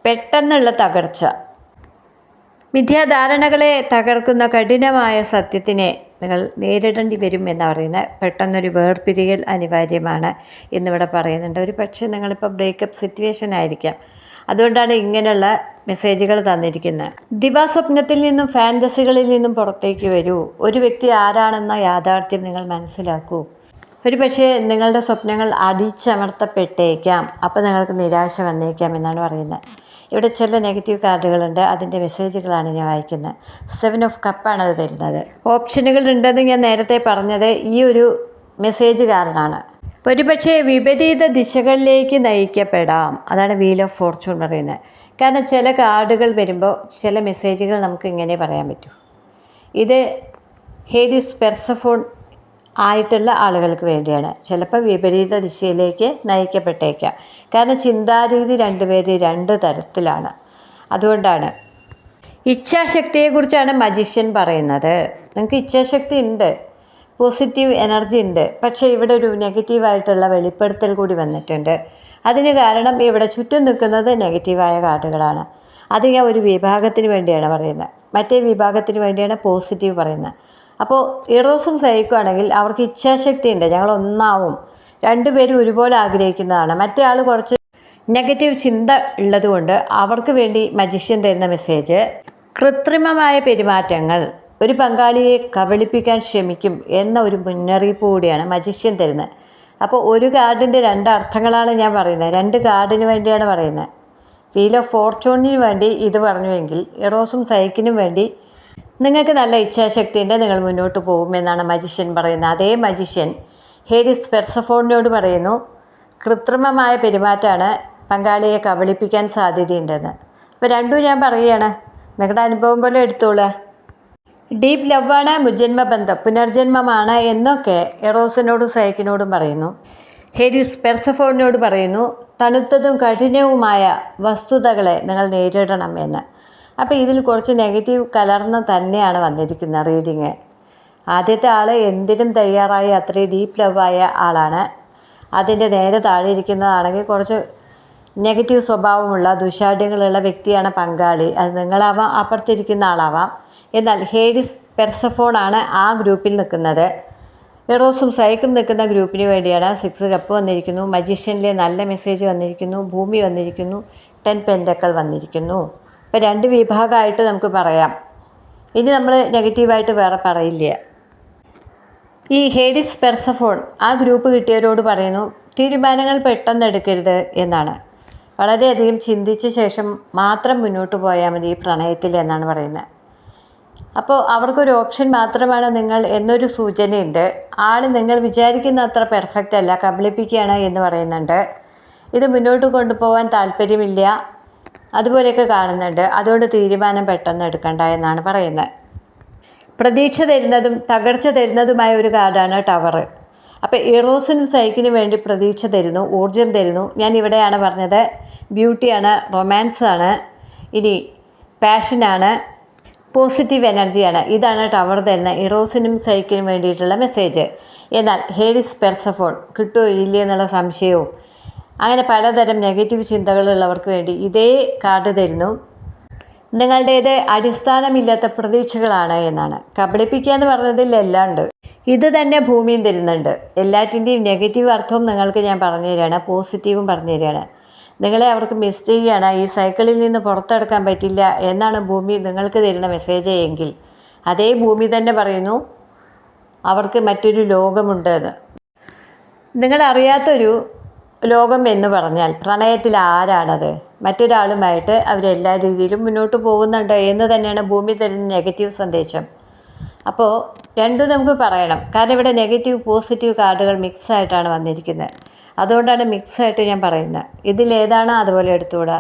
പെട്ടെന്നുള്ള തകർച്ച, മിഥ്യാധാരണകളെ തകർക്കുന്ന കഠിനമായ സത്യത്തിനെ നിങ്ങൾ നേരിടേണ്ടി വരും എന്നാണ് പറയുന്നത്. പെട്ടെന്നൊരു വേർപിരിയൽ അനിവാര്യമാണ് എന്നിവിടെ പറയുന്നുണ്ട്. ഒരു പക്ഷേ നിങ്ങളിപ്പോൾ ബ്രേക്കപ്പ് സിറ്റുവേഷൻ ആയിരിക്കാം, അതുകൊണ്ടാണ് ഇങ്ങനെയുള്ള മെസ്സേജുകൾ തന്നിരിക്കുന്നത്. ദിവാസ്വപ്നത്തിൽ നിന്നും ഫാൻറ്റസികളിൽ നിന്നും പുറത്തേക്ക് വരൂ. ഒരു വ്യക്തി ആരാണെന്ന യാഥാർത്ഥ്യം നിങ്ങൾ മനസ്സിലാക്കൂ. ഒരു പക്ഷേ നിങ്ങളുടെ സ്വപ്നങ്ങൾ അടിച്ചമർത്തപ്പെട്ടേക്കാം, അപ്പോൾ നിങ്ങൾക്ക് നിരാശ വന്നേക്കാം എന്നാണ് പറയുന്നത്. ഇവിടെ ചില നെഗറ്റീവ് കാർഡുകളുണ്ട്, അതിൻ്റെ മെസ്സേജുകളാണ് ഞാൻ വായിക്കുന്നത്. 7 ഓഫ് കപ്പാണ് അത് തരുന്നത്. ഓപ്ഷനുകൾ ഉണ്ടെന്ന് ഞാൻ നേരത്തെ പറഞ്ഞത് ഈ ഒരു മെസ്സേജ് കാരണമാണ്. ഒരുപക്ഷെ വിപരീത ദിശകളിലേക്ക് നയിക്കപ്പെടാം, അതാണ് വീൽ ഓഫ് ഫോർച്യൂൺ പറയുന്നത്. കാരണം ചില കാർഡുകൾ വരുമ്പോൾ ചില മെസ്സേജുകൾ നമുക്ക് ഇങ്ങനെ പറയാൻ പറ്റും. ഇത് ഹേഡിസ് പെർസഫോൺ ആയിട്ടുള്ള ആളുകൾക്ക് വേണ്ടിയാണ്. ചിലപ്പോൾ വിപരീത ദിശയിലേക്ക് നയിക്കപ്പെട്ടേക്കാം. കാരണം ചിന്താരീതി രണ്ടുപേര് രണ്ട് തരത്തിലാണ്. അതുകൊണ്ടാണ് ഇച്ഛാശക്തിയെക്കുറിച്ചാണ് മജീഷ്യൻ പറയുന്നത്. നിങ്ങൾക്ക് ഇച്ഛാശക്തി ഉണ്ട്, പോസിറ്റീവ് എനർജി ഉണ്ട്, പക്ഷേ ഇവിടെ ഒരു നെഗറ്റീവായിട്ടുള്ള വെളിപ്പെടുത്തൽ കൂടി വന്നിട്ടുണ്ട്. അതിന് കാരണം ഇവിടെ ചുറ്റും നിൽക്കുന്നത് നെഗറ്റീവായ കാർഡുകളാണ്. അത് ഞാൻ ഒരു വിഭാഗത്തിന് വേണ്ടിയാണ് പറയുന്നത്, മറ്റേ വിഭാഗത്തിന് വേണ്ടിയാണ് പോസിറ്റീവ് പറയുന്നത്. അപ്പോൾ ഇറോസും സൈക്കോ അവർക്ക് ഇച്ഛാശക്തി ഉണ്ട്, ഞങ്ങൾ ഒന്നാവും, രണ്ടുപേരും ഒരുപോലെ ആഗ്രഹിക്കുന്നതാണ്. മറ്റേ ആൾ കുറച്ച് നെഗറ്റീവ് ചിന്ത ഉള്ളതുകൊണ്ട് അവർക്ക് വേണ്ടി മജീഷ്യൻ തരുന്ന മെസ്സേജ് കൃത്രിമമായ പെരുമാറ്റങ്ങൾ, ഒരു പങ്കാളിയെ കബളിപ്പിക്കാൻ ശ്രമിക്കും എന്ന ഒരു മുന്നറിയിപ്പ് കൂടിയാണ് മജീഷ്യൻ തരുന്നത്. അപ്പോൾ ഒരു കാർഡിൻ്റെ രണ്ട് അർത്ഥങ്ങളാണ് ഞാൻ പറയുന്നത്, രണ്ട് കാർഡിന് വേണ്ടിയാണ് പറയുന്നത്. വീൽ ഓഫ് ഫോർച്യൂണിന് വേണ്ടി ഇത് പറഞ്ഞുവെങ്കിൽ ഇറോസും സൈക്കിനും വേണ്ടി നിങ്ങൾക്ക് നല്ല ഇച്ഛാശക്തി ഉണ്ട്, നിങ്ങൾ മുന്നോട്ട് പോകുമെന്നാണ് മജീഷ്യൻ പറയുന്നത്. അതേ മജീഷ്യൻ ഹേഡിസ് പെർസഫോണിനോട് പറയുന്നു കൃത്രിമമായ പെരുമാറ്റമാണ്, പങ്കാളിയെ കബളിപ്പിക്കാൻ സാധ്യതയുണ്ടെന്ന്. അപ്പോൾ രണ്ടും ഞാൻ പറയുകയാണ്, നിങ്ങളുടെ അനുഭവം പോലെ എടുത്തോളുക. ഡീപ്പ് ലവാണ്, മുജന്മ ബന്ധം, പുനർജന്മമാണ് എന്നൊക്കെ എറോസിനോടും സൈക്കിനോടും പറയുന്നു. ഹേഡിസ് പെർസഫോണിനോട് പറയുന്നു തണുത്തതും കഠിനവുമായ വസ്തുതകളെ നിങ്ങൾ നേരിടണം എന്ന്. അപ്പോൾ ഇതിൽ കുറച്ച് നെഗറ്റീവ് കലർന്ന് തന്നെയാണ് വന്നിരിക്കുന്നത് റീഡിങ്. ആദ്യത്തെ ആൾ എന്തിനും തയ്യാറായി അത്രയും ഡീപ്പ് ലവായ ആളാണ്. അതിൻ്റെ നേരെ താഴെ ഇരിക്കുന്നതാണെങ്കിൽ കുറച്ച് നെഗറ്റീവ് സ്വഭാവമുള്ള ദുശാഠ്യങ്ങളുള്ള വ്യക്തിയാണ് പങ്കാളി. അത് നിങ്ങളാവാം, അപ്പുറത്തിരിക്കുന്ന ആളാവാം. എന്നാൽ ഹേഡിസ് പെർസഫോണാണ് ആ ഗ്രൂപ്പിൽ നിൽക്കുന്നത്. എറോസും സൈക്കും നിൽക്കുന്ന ഗ്രൂപ്പിന് വേണ്ടിയാണ് 6 കപ്പ് വന്നിരിക്കുന്നു, മജീഷ്യനിലെ നല്ല മെസ്സേജ് വന്നിരിക്കുന്നു, ഭൂമി വന്നിരിക്കുന്നു, 10 പെൻറ്റക്കൾ വന്നിരിക്കുന്നു. ഇപ്പോൾ രണ്ട് വിഭാഗമായിട്ട് നമുക്ക് പറയാം. ഇനി നമ്മൾ നെഗറ്റീവായിട്ട് വേറെ പറയില്ല. ഈ ഹേഡിസ് പെർസഫോൺ ആ ഗ്രൂപ്പ് കിട്ടിയവരോട് പറയുന്നു തീരുമാനങ്ങൾ പെട്ടെന്ന് എടുക്കരുത് എന്നാണ്. വളരെയധികം ചിന്തിച്ച ശേഷം മാത്രം മുന്നോട്ട് പോയാൽ മതി ഈ പ്രണയത്തിൽ എന്നാണ് പറയുന്നത്. അപ്പോൾ അവർക്കൊരു ഓപ്ഷൻ മാത്രമാണ് നിങ്ങൾ എന്നൊരു സൂചനയുണ്ട്. ആൾ നിങ്ങൾ വിചാരിക്കുന്ന അത്ര പെർഫെക്റ്റ് അല്ല, കബളിപ്പിക്കുകയാണ് എന്ന് പറയുന്നുണ്ട്. ഇത് മുന്നോട്ട് കൊണ്ടുപോകാൻ താല്പര്യമില്ല, അതുപോലെയൊക്കെ കാണുന്നുണ്ട്. അതുകൊണ്ട് തീരുമാനം പെട്ടെന്ന് എടുക്കണ്ട എന്നാണ് പറയുന്നത്. പ്രതീക്ഷ തരുന്നതും തകർച്ച തരുന്നതുമായ ഒരു കാർഡാണ് ടവർ. അപ്പോൾ ഇറോസിനും സൈക്കിനും വേണ്ടി പ്രതീക്ഷ തരുന്നു, ഊർജം തരുന്നു. ഞാൻ ഇവിടെയാണ് പറഞ്ഞത് ബ്യൂട്ടിയാണ്, റൊമാൻസാണ്, ഇനി പാഷനാണ്, പോസിറ്റീവ് എനർജിയാണ്. ഇതാണ് ടവർ തരുന്ന ഇറോസിനും സൈക്കിനും വേണ്ടിയിട്ടുള്ള മെസ്സേജ്. എന്നാൽ ഹേഡിസ് പെർസഫോൺ കിട്ടുമോ ഇല്ലേ എന്നുള്ള സംശയവും അങ്ങനെ പലതരം നെഗറ്റീവ് ചിന്തകളുള്ളവർക്ക് വേണ്ടി ഇതേ കാർഡ് തരുന്നു. നിങ്ങളുടേത് അടിസ്ഥാനമില്ലാത്ത പ്രതീക്ഷകളാണ് എന്നാണ്. കബളിപ്പിക്കുക എന്ന് പറഞ്ഞതിൽ എല്ലാം ഉണ്ട്. ഇത് തന്നെ ഭൂമിയും തരുന്നുണ്ട്. എല്ലാറ്റിൻ്റെയും നെഗറ്റീവ് അർത്ഥവും നിങ്ങൾക്ക് ഞാൻ പറഞ്ഞു തരികയാണ്, പോസിറ്റീവും പറഞ്ഞു തരികയാണ്. നിങ്ങളെ അവർക്ക് മിസ് ചെയ്യുകയാണ്, ഈ സൈക്കിളിൽ നിന്ന് പുറത്തെടുക്കാൻ പറ്റില്ല എന്നാണ് ഭൂമി നിങ്ങൾക്ക് തരുന്ന മെസ്സേജ് എങ്കിൽ അതേ ഭൂമി തന്നെ പറയുന്നു അവർക്ക് മറ്റൊരു ലോകമുണ്ട് എന്ന്. നിങ്ങളറിയാത്തൊരു ലോകം എന്ന് പറഞ്ഞാൽ പ്രണയത്തിൽ ആരാണത്? മറ്റൊരാളുമായിട്ട് അവരെല്ലാ രീതിയിലും മുന്നോട്ട് പോകുന്നുണ്ട് എന്ന് തന്നെയാണ് ഭൂമി തരുന്ന നെഗറ്റീവ് സന്ദേശം. അപ്പോൾ രണ്ടും നമുക്ക് പറയണം. കാരണം ഇവിടെ നെഗറ്റീവ് പോസിറ്റീവ് കാർഡുകൾ മിക്സായിട്ടാണ് വന്നിരിക്കുന്നത്. അതുകൊണ്ടാണ് മിക്സായിട്ട് ഞാൻ പറയുന്നത്. ഇതിലേതാണ് അതുപോലെ എടുത്തുകൂടാ.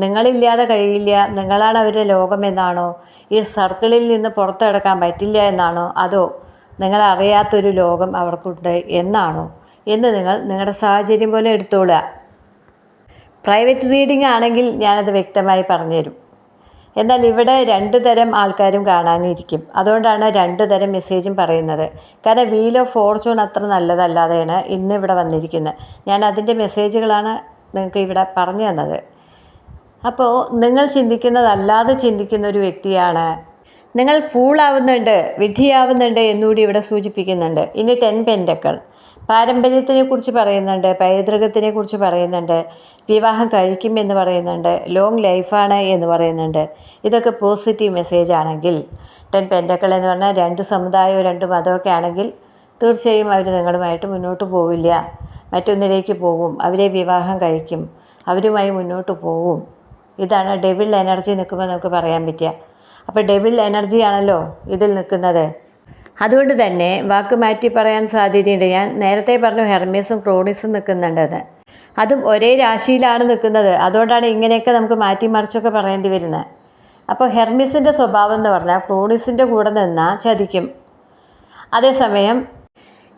നിങ്ങളില്ലാതെ കഴിയില്ല, നിങ്ങളാണ് അവരുടെ ലോകം എന്നാണോ, ഈ സർക്കിളിൽ നിന്ന് പുറത്തെടുക്കാൻ പറ്റില്ല എന്നാണോ, അതോ നിങ്ങളറിയാത്തൊരു ലോകം അവർക്കുണ്ട് എന്നാണോ എന്ന് നിങ്ങളുടെ സാഹചര്യം പോലെ എടുത്തോളുക. പ്രൈവറ്റ് റീഡിംഗ് ആണെങ്കിൽ ഞാനത് വ്യക്തമായി പറഞ്ഞുതരും. എന്നാൽ ഇവിടെ 2 തരം ആൾക്കാരും കാണാനിരിക്കും. അതുകൊണ്ടാണ് 2 തരം മെസ്സേജും പറയുന്നത്. കാരണം വീൽ ഓഫ് ഫോർച്യൂൺ അത്ര നല്ലതല്ലാതെയാണ് ഇന്ന് ഇവിടെ വന്നിരിക്കുന്നത്. ഞാൻ അതിൻ്റെ മെസ്സേജുകളാണ് നിങ്ങൾക്ക് ഇവിടെ പറഞ്ഞു തന്നത്. അപ്പോൾ നിങ്ങൾ ചിന്തിക്കുന്നതല്ലാതെ ചിന്തിക്കുന്ന ഒരു വ്യക്തിയാണ്. നിങ്ങൾ ഫൂളാവുന്നുണ്ട്, വിഡ്ഢിയാവുന്നുണ്ട് എന്നുകൂടി ഇവിടെ സൂചിപ്പിക്കുന്നുണ്ട്. ഇനി 10 പെൻറ്റക്കൾ പാരമ്പര്യത്തിനെക്കുറിച്ച് പറയുന്നുണ്ട്, പൈതൃകത്തിനെക്കുറിച്ച് പറയുന്നുണ്ട്, വിവാഹം കഴിക്കുമെന്ന് പറയുന്നുണ്ട്, ലോങ് ലൈഫാണ് എന്ന് പറയുന്നുണ്ട്. ഇതൊക്കെ പോസിറ്റീവ് മെസ്സേജ് ആണെങ്കിൽ 10 പെൻറ്റക്കൾ എന്ന് പറഞ്ഞാൽ 2 സമുദായവും 2 മതമൊക്കെ ആണെങ്കിൽ തീർച്ചയായും അവർ നിങ്ങളുമായിട്ട് മുന്നോട്ട് പോവില്ല, മറ്റൊന്നിലേക്ക് പോകും, അവരെ വിവാഹം കഴിക്കും, അവരുമായി മുന്നോട്ട് പോകും ഇതാണ് ഡെവിൾ എനർജി നിൽക്കുമ്പോൾ നമുക്ക് പറയാൻ പറ്റുക. അപ്പോൾ ഡെവിൾ എനർജിയാണല്ലോ ഇതിൽ നിൽക്കുന്നത്. അതുകൊണ്ട് തന്നെ വാക്ക് മാറ്റി പറയാൻ സാധ്യതയുണ്ട്. ഞാൻ നേരത്തെ പറഞ്ഞു ഹെർമീസും ക്രോണീസും നിൽക്കുന്നുണ്ടെന്ന്. അതും ഒരേ രാശിയിലാണ് നിൽക്കുന്നത്. അതുകൊണ്ടാണ് ഇങ്ങനെയൊക്കെ നമുക്ക് മാറ്റി മറിച്ചൊക്കെ പറയേണ്ടി വരുന്നത്. അപ്പോൾ ഹെർമീസിൻ്റെ സ്വഭാവം എന്ന് പറഞ്ഞാൽ ക്രോണീസിൻ്റെ കൂടെ നിന്നാൽ ചതിക്കും. അതേസമയം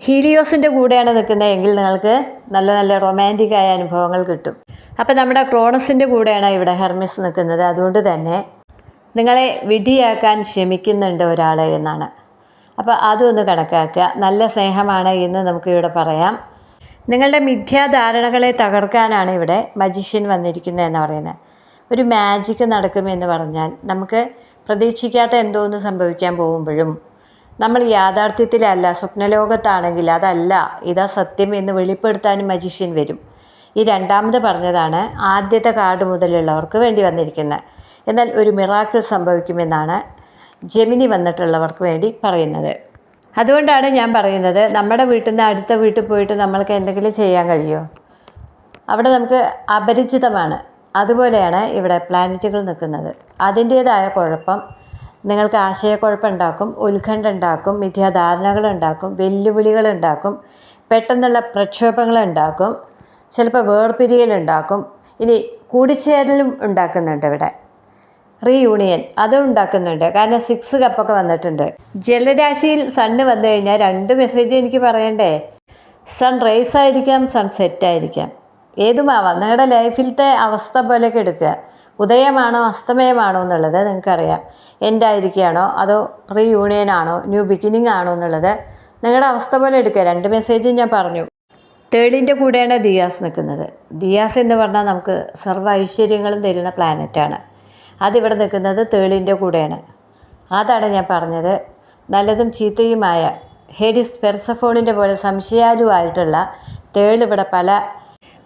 ഹീലിയോസിൻ്റെ കൂടെയാണ് നിൽക്കുന്നതെങ്കിൽ നിങ്ങൾക്ക് നല്ല നല്ല റൊമാൻറ്റിക്കായ അനുഭവങ്ങൾ കിട്ടും. അപ്പോൾ നമ്മുടെ ക്രോണസിൻ്റെ കൂടെയാണ് ഇവിടെ ഹെർമീസ് നിൽക്കുന്നത്. അതുകൊണ്ട് തന്നെ നിങ്ങളെ വിധിയാക്കാൻ ശ്രമിക്കുന്നുണ്ട് ഒരാൾ എന്നാണ്. അപ്പോൾ അതൊന്ന് കണക്കാക്കുക. നല്ല സ്നേഹമാണ് എന്ന് നമുക്കിവിടെ പറയാം. നിങ്ങളുടെ മിഥ്യാധാരണകളെ തകർക്കാനാണ് ഇവിടെ മജീഷ്യൻ വന്നിരിക്കുന്നത് എന്ന് പറയുന്നത്. ഒരു മാജിക്ക് നടക്കുമെന്ന് പറഞ്ഞാൽ നമുക്ക് പ്രതീക്ഷിക്കാത്ത എന്തോന്ന് സംഭവിക്കാൻ പോകുമ്പോഴും നമ്മൾ യാഥാർത്ഥ്യത്തിലല്ല സ്വപ്നലോകത്താണെങ്കിൽ അതല്ല ഇതാ സത്യം എന്ന് വെളിപ്പെടുത്താനും മജീഷ്യൻ വരും. ഈ രണ്ടാമത് പറഞ്ഞതാണ് ആദ്യത്തെ കാർഡ് മുതലുള്ളവർക്ക് വേണ്ടി വന്നിരിക്കുന്നത്. എന്നാൽ ഒരു മിറാക്കിൾ സംഭവിക്കുമെന്നാണ് ജെമിനി വന്നിട്ടുള്ളവർക്ക് വേണ്ടി പറയുന്നത്. അതുകൊണ്ടാണ് ഞാൻ പറയുന്നത് നമ്മുടെ വീട്ടിൽ നിന്ന് അടുത്ത വീട്ടിൽ പോയിട്ട് നമ്മൾക്ക് എന്തെങ്കിലും ചെയ്യാൻ കഴിയുമോ? അവിടെ നമുക്ക് അപരിചിതമാണ്. അതുപോലെയാണ് ഇവിടെ പ്ലാനറ്റുകൾ നിൽക്കുന്നത്. അതിൻ്റേതായ കുഴപ്പം നിങ്ങൾക്ക് ആശയക്കുഴപ്പമുണ്ടാക്കും, ഉത്കണ്ഠ ഉണ്ടാക്കും, മിഥ്യാധാരണകളുണ്ടാക്കും, വെല്ലുവിളികളുണ്ടാക്കും, പെട്ടെന്നുള്ള പ്രക്ഷോഭങ്ങളുണ്ടാക്കും, ചിലപ്പോൾ വേർപിരിയലുണ്ടാക്കും. ഇനി കൂടിച്ചേരലും ഉണ്ടാക്കുന്നുണ്ട് ഇവിടെ. റീയൂണിയൻ അതും ഉണ്ടാക്കുന്നുണ്ട്. കാരണം 6 കപ്പൊക്കെ വന്നിട്ടുണ്ട്. ജലരാശിയിൽ സണ്ണ് വന്നു കഴിഞ്ഞാൽ 2 മെസ്സേജ് എനിക്ക് പറയണ്ടേ. സൺ റൈസ് ആയിരിക്കാം, സൺ സെറ്റ് ആയിരിക്കാം, ഏതുമാവാം. നിങ്ങളുടെ ലൈഫിലത്തെ അവസ്ഥ പോലെയൊക്കെ എടുക്കുക. ഉദയമാണോ അസ്തമയമാണോ എന്നുള്ളത് നിങ്ങൾക്കറിയാം. എൻഡായിരിക്കുകയാണോ അതോ റീയൂണിയൻ ആണോ ന്യൂ ബിഗിനിങ് ആണോ എന്നുള്ളത് നിങ്ങളുടെ അവസ്ഥ പോലെ എടുക്കുക. 2 മെസ്സേജും ഞാൻ പറഞ്ഞു. തേളിൻ്റെ കൂടെയാണ് ദിയാസ് നിൽക്കുന്നത്. ദിയാസ് എന്ന് പറഞ്ഞാൽ നമുക്ക് സർവ്വ ഐശ്വര്യങ്ങളും തരുന്ന പ്ലാനറ്റാണ്. അതിവിടെ നിൽക്കുന്നത് തേളിൻ്റെ കൂടെയാണ്. അതാണ് ഞാൻ പറഞ്ഞത്. നല്ലതും ചീത്തയുമായ ഹേഡിസ് പെർസഫോണിൻ്റെ പോലെ സംശയാലുവായിട്ടുള്ള തേളിവിടെ പല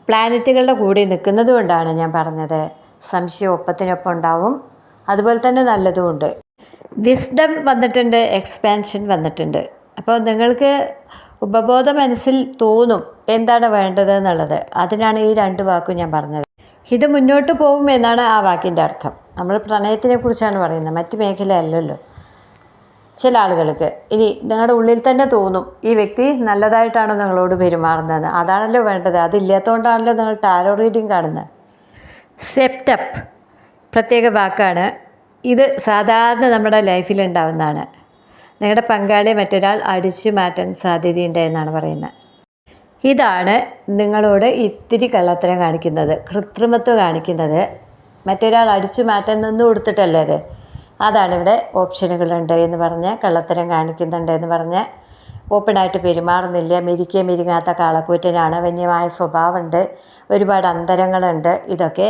പ്ലാനറ്റുകളുടെ കൂടെ നിൽക്കുന്നത് കൊണ്ടാണ് ഞാൻ പറഞ്ഞത് സംശയം ഒപ്പത്തിനൊപ്പം ഉണ്ടാവും. അതുപോലെ തന്നെ നല്ലതുമുണ്ട്. വിസ്ഡം വന്നിട്ടുണ്ട്, എക്സ്പാൻഷൻ വന്നിട്ടുണ്ട്. അപ്പോൾ നിങ്ങൾക്ക് ഉപബോധ മനസ്സിൽ തോന്നും എന്താണ് വേണ്ടത് എന്നുള്ളത്. അതിനാണ് ഈ 2 വാക്കും ഞാൻ പറഞ്ഞത്. ഇത് മുന്നോട്ട് പോകും എന്നാണ് ആ വാക്കിൻ്റെ അർത്ഥം. നമ്മൾ പ്രണയത്തിനെ കുറിച്ചാണ് പറയുന്നത്, മറ്റു മേഖലയല്ലല്ലോ. ചില ആളുകൾക്ക് ഇനി നിങ്ങളുടെ ഉള്ളിൽ തന്നെ തോന്നും ഈ വ്യക്തി നല്ലതായിട്ടാണോ നിങ്ങളോട് പെരുമാറുന്നതെന്ന്. അതാണല്ലോ വേണ്ടത്. അതില്ലാത്തതുകൊണ്ടാണല്ലോ നിങ്ങൾ ടാരോ റീഡിങ് കാണുന്നത്. സെപ്റ്റപ്പ് പ്രത്യേക വാക്കാണ്. ഇത് സാധാരണ നമ്മുടെ ലൈഫിൽ ഉണ്ടാവുന്നതാണ്. നിങ്ങളുടെ പങ്കാളിയെ മറ്റൊരാൾ അടിച്ചു മാറ്റാൻ സാധ്യതയുണ്ട് എന്നാണ് പറയുന്നത്. ഇതാണ് നിങ്ങളോട് ഇത്തിരി കള്ളത്തരം കാണിക്കുന്നത്, കൃത്രിമത്വം കാണിക്കുന്നത്. മറ്റൊരാൾ അടിച്ചു മാറ്റാൻ നിന്ന് കൊടുത്തിട്ടല്ലേ അത്. അതാണ് ഇവിടെ ഓപ്ഷനുകളുണ്ട് എന്ന് പറഞ്ഞ് കള്ളത്തരം കാണിക്കുന്നുണ്ട് എന്ന് പറഞ്ഞ് ഓപ്പണായിട്ട് പെരുമാറുന്നില്ല. മെരിങ്ങാത്ത കാളക്കൂറ്റനാണ്, വന്യമായ സ്വഭാവമുണ്ട്, ഒരുപാട് അന്തരങ്ങളുണ്ട്. ഇതൊക്കെ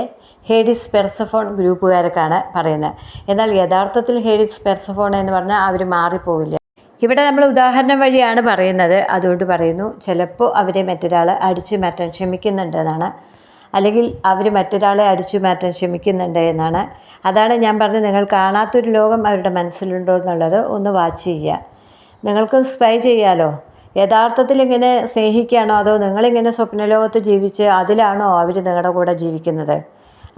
ഹേഡിസ് പെർസഫോൺ ഗ്രൂപ്പുകാർക്കാണ് പറയുന്നത്. എന്നാൽ യഥാർത്ഥത്തിൽ ഹേഡിസ് പെർസഫോൺ എന്ന് പറഞ്ഞാൽ അവർ മാറിപ്പോവില്ല. ഇവിടെ നമ്മൾ ഉദാഹരണം വഴിയാണ് പറയുന്നത്. അതുകൊണ്ട് പറയുന്നു ചിലപ്പോൾ അവരെ മറ്റൊരാൾ അടിച്ചു മാറ്റാൻ ശ്രമിക്കുന്നുണ്ട് എന്നാണ്, അല്ലെങ്കിൽ അവർ മറ്റൊരാളെ അടിച്ചു മാറ്റാൻ ശ്രമിക്കുന്നുണ്ട് എന്നാണ്. അതാണ് ഞാൻ പറഞ്ഞത്, നിങ്ങൾ കാണാത്തൊരു ലോകം അവരുടെ മനസ്സിലുണ്ടോ എന്നുള്ളത് ഒന്ന് വാച്ച് ചെയ്യുക. നിങ്ങൾക്ക് സ്പൈ ചെയ്യാലോ. യഥാർത്ഥത്തിൽ ഇങ്ങനെ സ്നേഹിക്കുകയാണോ അതോ നിങ്ങളിങ്ങനെ സ്വപ്നലോകത്ത് ജീവിച്ച് അതിലാണോ അവർ നിങ്ങളുടെ കൂടെ ജീവിക്കുന്നത്?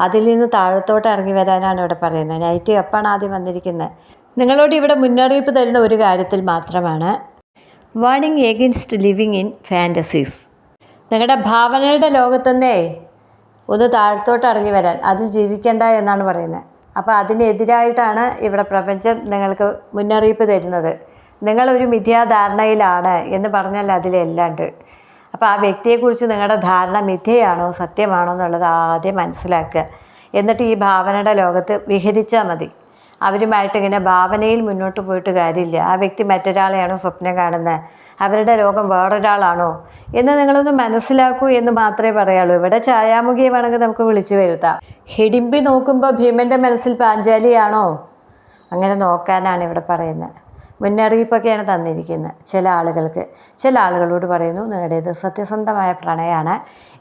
അതിൽ നിന്ന് താഴത്തോട്ട് ഇറങ്ങി വരാനാണ് ഇവിടെ പറയുന്നത്. നൈറ്റ് കപ്പാണ് ആദ്യം വന്നിരിക്കുന്നത്. നിങ്ങളോട് ഇവിടെ മുന്നറിയിപ്പ് തരുന്ന ഒരു കാര്യത്തിൽ മാത്രമാണ്, warning against living in fantasies. നിങ്ങളുടെ ഭാവനയുടെ ലോകത്തുനിന്നേ ഒന്ന് താഴത്തോട്ട് ഇറങ്ങി വരാൻ, അതിൽ ജീവിക്കേണ്ട എന്നാണ് പറയുന്നത്. അപ്പോൾ അതിനെതിരായിട്ടാണ് ഇവിടെ പ്രപഞ്ചം നിങ്ങൾക്ക് മുന്നറിയിപ്പ് തരുന്നത്. നിങ്ങളൊരു മിഥ്യാധാരണയിലാണ് എന്ന് പറഞ്ഞാൽ അതിലെല്ലാണ്ട്. അപ്പോൾ ആ വ്യക്തിയെക്കുറിച്ച് നിങ്ങളുടെ ധാരണ മിഥ്യയാണോ സത്യമാണോ എന്നുള്ളത് ആദ്യം മനസ്സിലാക്കുക. എന്നിട്ട് ഈ ഭാവനയുടെ ലോകത്ത് വിഹരിച്ചാൽ മതി. അവരുമായിട്ട് ഇങ്ങനെ ഭാവനയിൽ മുന്നോട്ട് പോയിട്ട് കാര്യമില്ല. ആ വ്യക്തി മറ്റൊരാളെയാണോ സ്വപ്നം കാണുന്നത്, അവരുടെ ലോകം വേറൊരാളാണോ എന്ന് നിങ്ങളൊന്ന് മനസ്സിലാക്കൂ എന്ന് മാത്രമേ പറയാളൂ. ഇവിടെ ഛായാമുഖിയെ വേണമെങ്കിൽ നമുക്ക് വിളിച്ചു വരുത്താം. ഹിഡിമ്പി നോക്കുമ്പോൾ ഭീമൻ്റെ മനസ്സിൽ പാഞ്ചാലിയാണോ, അങ്ങനെ നോക്കാനാണ് ഇവിടെ പറയുന്നത്. മുന്നറിയിപ്പൊക്കെയാണ് തന്നിരിക്കുന്നത് ചില ആളുകൾക്ക്. ചില ആളുകളോട് പറയുന്നു നിങ്ങളുടേത് സത്യസന്ധമായ പ്രണയമാണ്,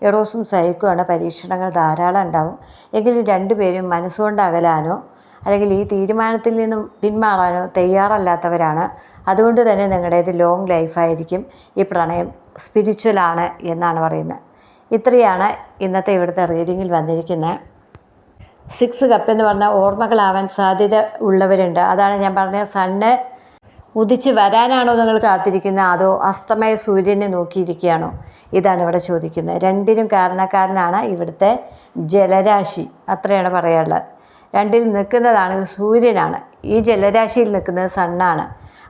എറോസും സൈക്കുമാണ്, പരീക്ഷണങ്ങൾ ധാരാളം ഉണ്ടാവും. എങ്കിലും 2 പേരും മനസ്സുകൊണ്ട് അകലാനോ അല്ലെങ്കിൽ ഈ തീരുമാനത്തിൽ നിന്നും പിന്മാറാനോ തയ്യാറല്ലാത്തവരാണ്. അതുകൊണ്ട് തന്നെ നിങ്ങളുടേത് ലോങ് ലൈഫായിരിക്കും. ഈ പ്രണയം സ്പിരിച്വലാണ് എന്നാണ് പറയുന്നത്. ഇത്രയാണ് ഇന്നത്തെ ഇവിടുത്തെ റീഡിങ്ങിൽ വന്നിരിക്കുന്നത്. 6 കപ്പ് എന്ന് പറഞ്ഞാൽ ഓർമ്മകളാവാൻ സാധ്യത ഉള്ളവരുണ്ട്. അതാണ് ഞാൻ പറഞ്ഞ സണ്ണ് ഉദിച്ച് വരാനാണോ നിങ്ങൾ കാത്തിരിക്കുന്നത്, അതോ അസ്തമയ സൂര്യനെ നോക്കിയിരിക്കുകയാണോ? ഇതാണ് ഇവിടെ ചോദിക്കുന്നത്. രണ്ടിനും കാരണക്കാരനാണ് ഇവിടുത്തെ ജലരാശി, അത്രയാണ് പറയാനുള്ളത്. രണ്ടിൽ നിൽക്കുന്നതാണ് സൂര്യനാണ്. ഈ ജലരാശിയിൽ നിൽക്കുന്നത് സണ്ണാണ്.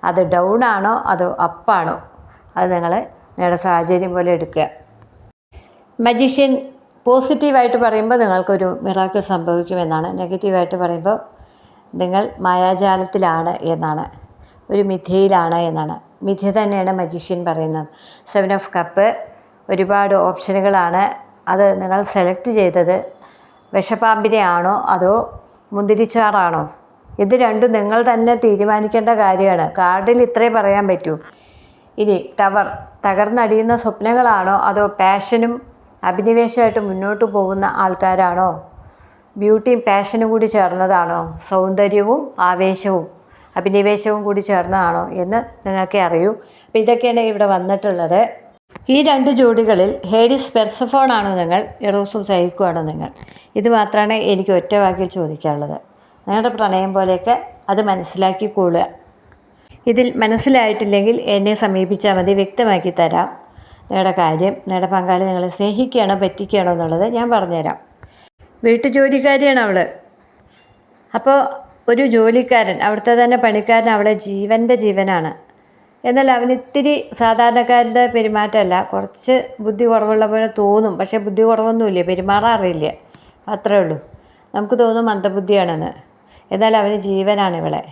അത് ഡൗൺ ആണോ അതോ അപ്പാണോ, അത് നിങ്ങളുടെ സാഹചര്യം പോലെ എടുക്കുക. മജീഷ്യൻ പോസിറ്റീവായിട്ട് പറയുമ്പോൾ നിങ്ങൾക്കൊരു മിറാക്കിൾ സംഭവിക്കുമെന്നാണ്. നെഗറ്റീവായിട്ട് പറയുമ്പോൾ നിങ്ങൾ മായാജാലത്തിലാണ് എന്നാണ്, ഒരു മിഥ്യയിലാണ് എന്നാണ്. മിഥ്യ തന്നെയാണ് മജീഷ്യൻ പറയുന്നത്. 7 ഓഫ് കപ്പ് ഒരുപാട് ഓപ്ഷനുകളാണ്. അത് നിങ്ങൾ സെലക്ട് ചെയ്തത് വിഷപ്പാമ്പിനെ ആണോ അതോ മുന്തിരിച്ചാറാണോ? ഇത് രണ്ടും നിങ്ങൾ തന്നെ തീരുമാനിക്കേണ്ട കാര്യമാണ്. കാർഡിൽ ഇത്രേ പറയാൻ പറ്റൂ. ഇനി ടവർ, തകർന്നടിയുന്ന സ്വപ്നങ്ങളാണോ അതോ പാഷനും അഭിനിവേശമായിട്ട് മുന്നോട്ട് പോകുന്ന ആൾക്കാരാണോ? ബ്യൂട്ടിയും പാഷനും കൂടി ചേർന്നതാണോ? സൗന്ദര്യവും ആവേശവും അഭിനിവേശവും കൂടി ചേർന്നതാണോ എന്ന് നിങ്ങൾക്ക് അറിയൂ. അപ്പോൾ ഇതൊക്കെയാണ് ഇവിടെ വന്നിട്ടുള്ളത്. ഈ 2 ജോഡികളിൽ ഹേഡിസ് പെർസഫോണാണോ നിങ്ങൾ, എറോസും സൈക്കോ നിങ്ങൾ? ഇത് മാത്രമാണ് എനിക്ക് ഒറ്റ വാക്കിൽ ചോദിക്കാനുള്ളത്. നിങ്ങളുടെ പ്രണയം പോലെയൊക്കെ അത് മനസ്സിലാക്കിക്കൊള്ളുക. ഇതിൽ മനസ്സിലായിട്ടില്ലെങ്കിൽ എന്നെ സമീപിച്ചാൽ മതി, വ്യക്തമാക്കി തരാം നിങ്ങളുടെ കാര്യം. നിങ്ങളുടെ പങ്കാളി നിങ്ങളെ സ്നേഹിക്കുകയാണോ പറ്റിക്കുകയാണോ എന്നുള്ളത് ഞാൻ പറഞ്ഞുതരാം. വീട്ടുജോലിക്കാരിയാണ് അവൾ. അപ്പോൾ ഒരു ജോലിക്കാരൻ, അവിടുത്തെ തന്നെ പണിക്കാരൻ അവളെ ജീവൻ്റെ ജീവനാണ്. എന്നാൽ അവനിത്തിരി സാധാരണക്കാരുടെ പെരുമാറ്റമല്ല, കുറച്ച് ബുദ്ധി കുറവുള്ള പോലെ തോന്നും. പക്ഷേ ബുദ്ധി കുറവൊന്നുമില്ല, പെരുമാറാറില്ല, അത്രേ ഉള്ളൂ. നമുക്ക് തോന്നും മന്ദബുദ്ധിയാണെന്ന്. എന്നാൽ അവന് ജീവനാണ് ഇവളെ.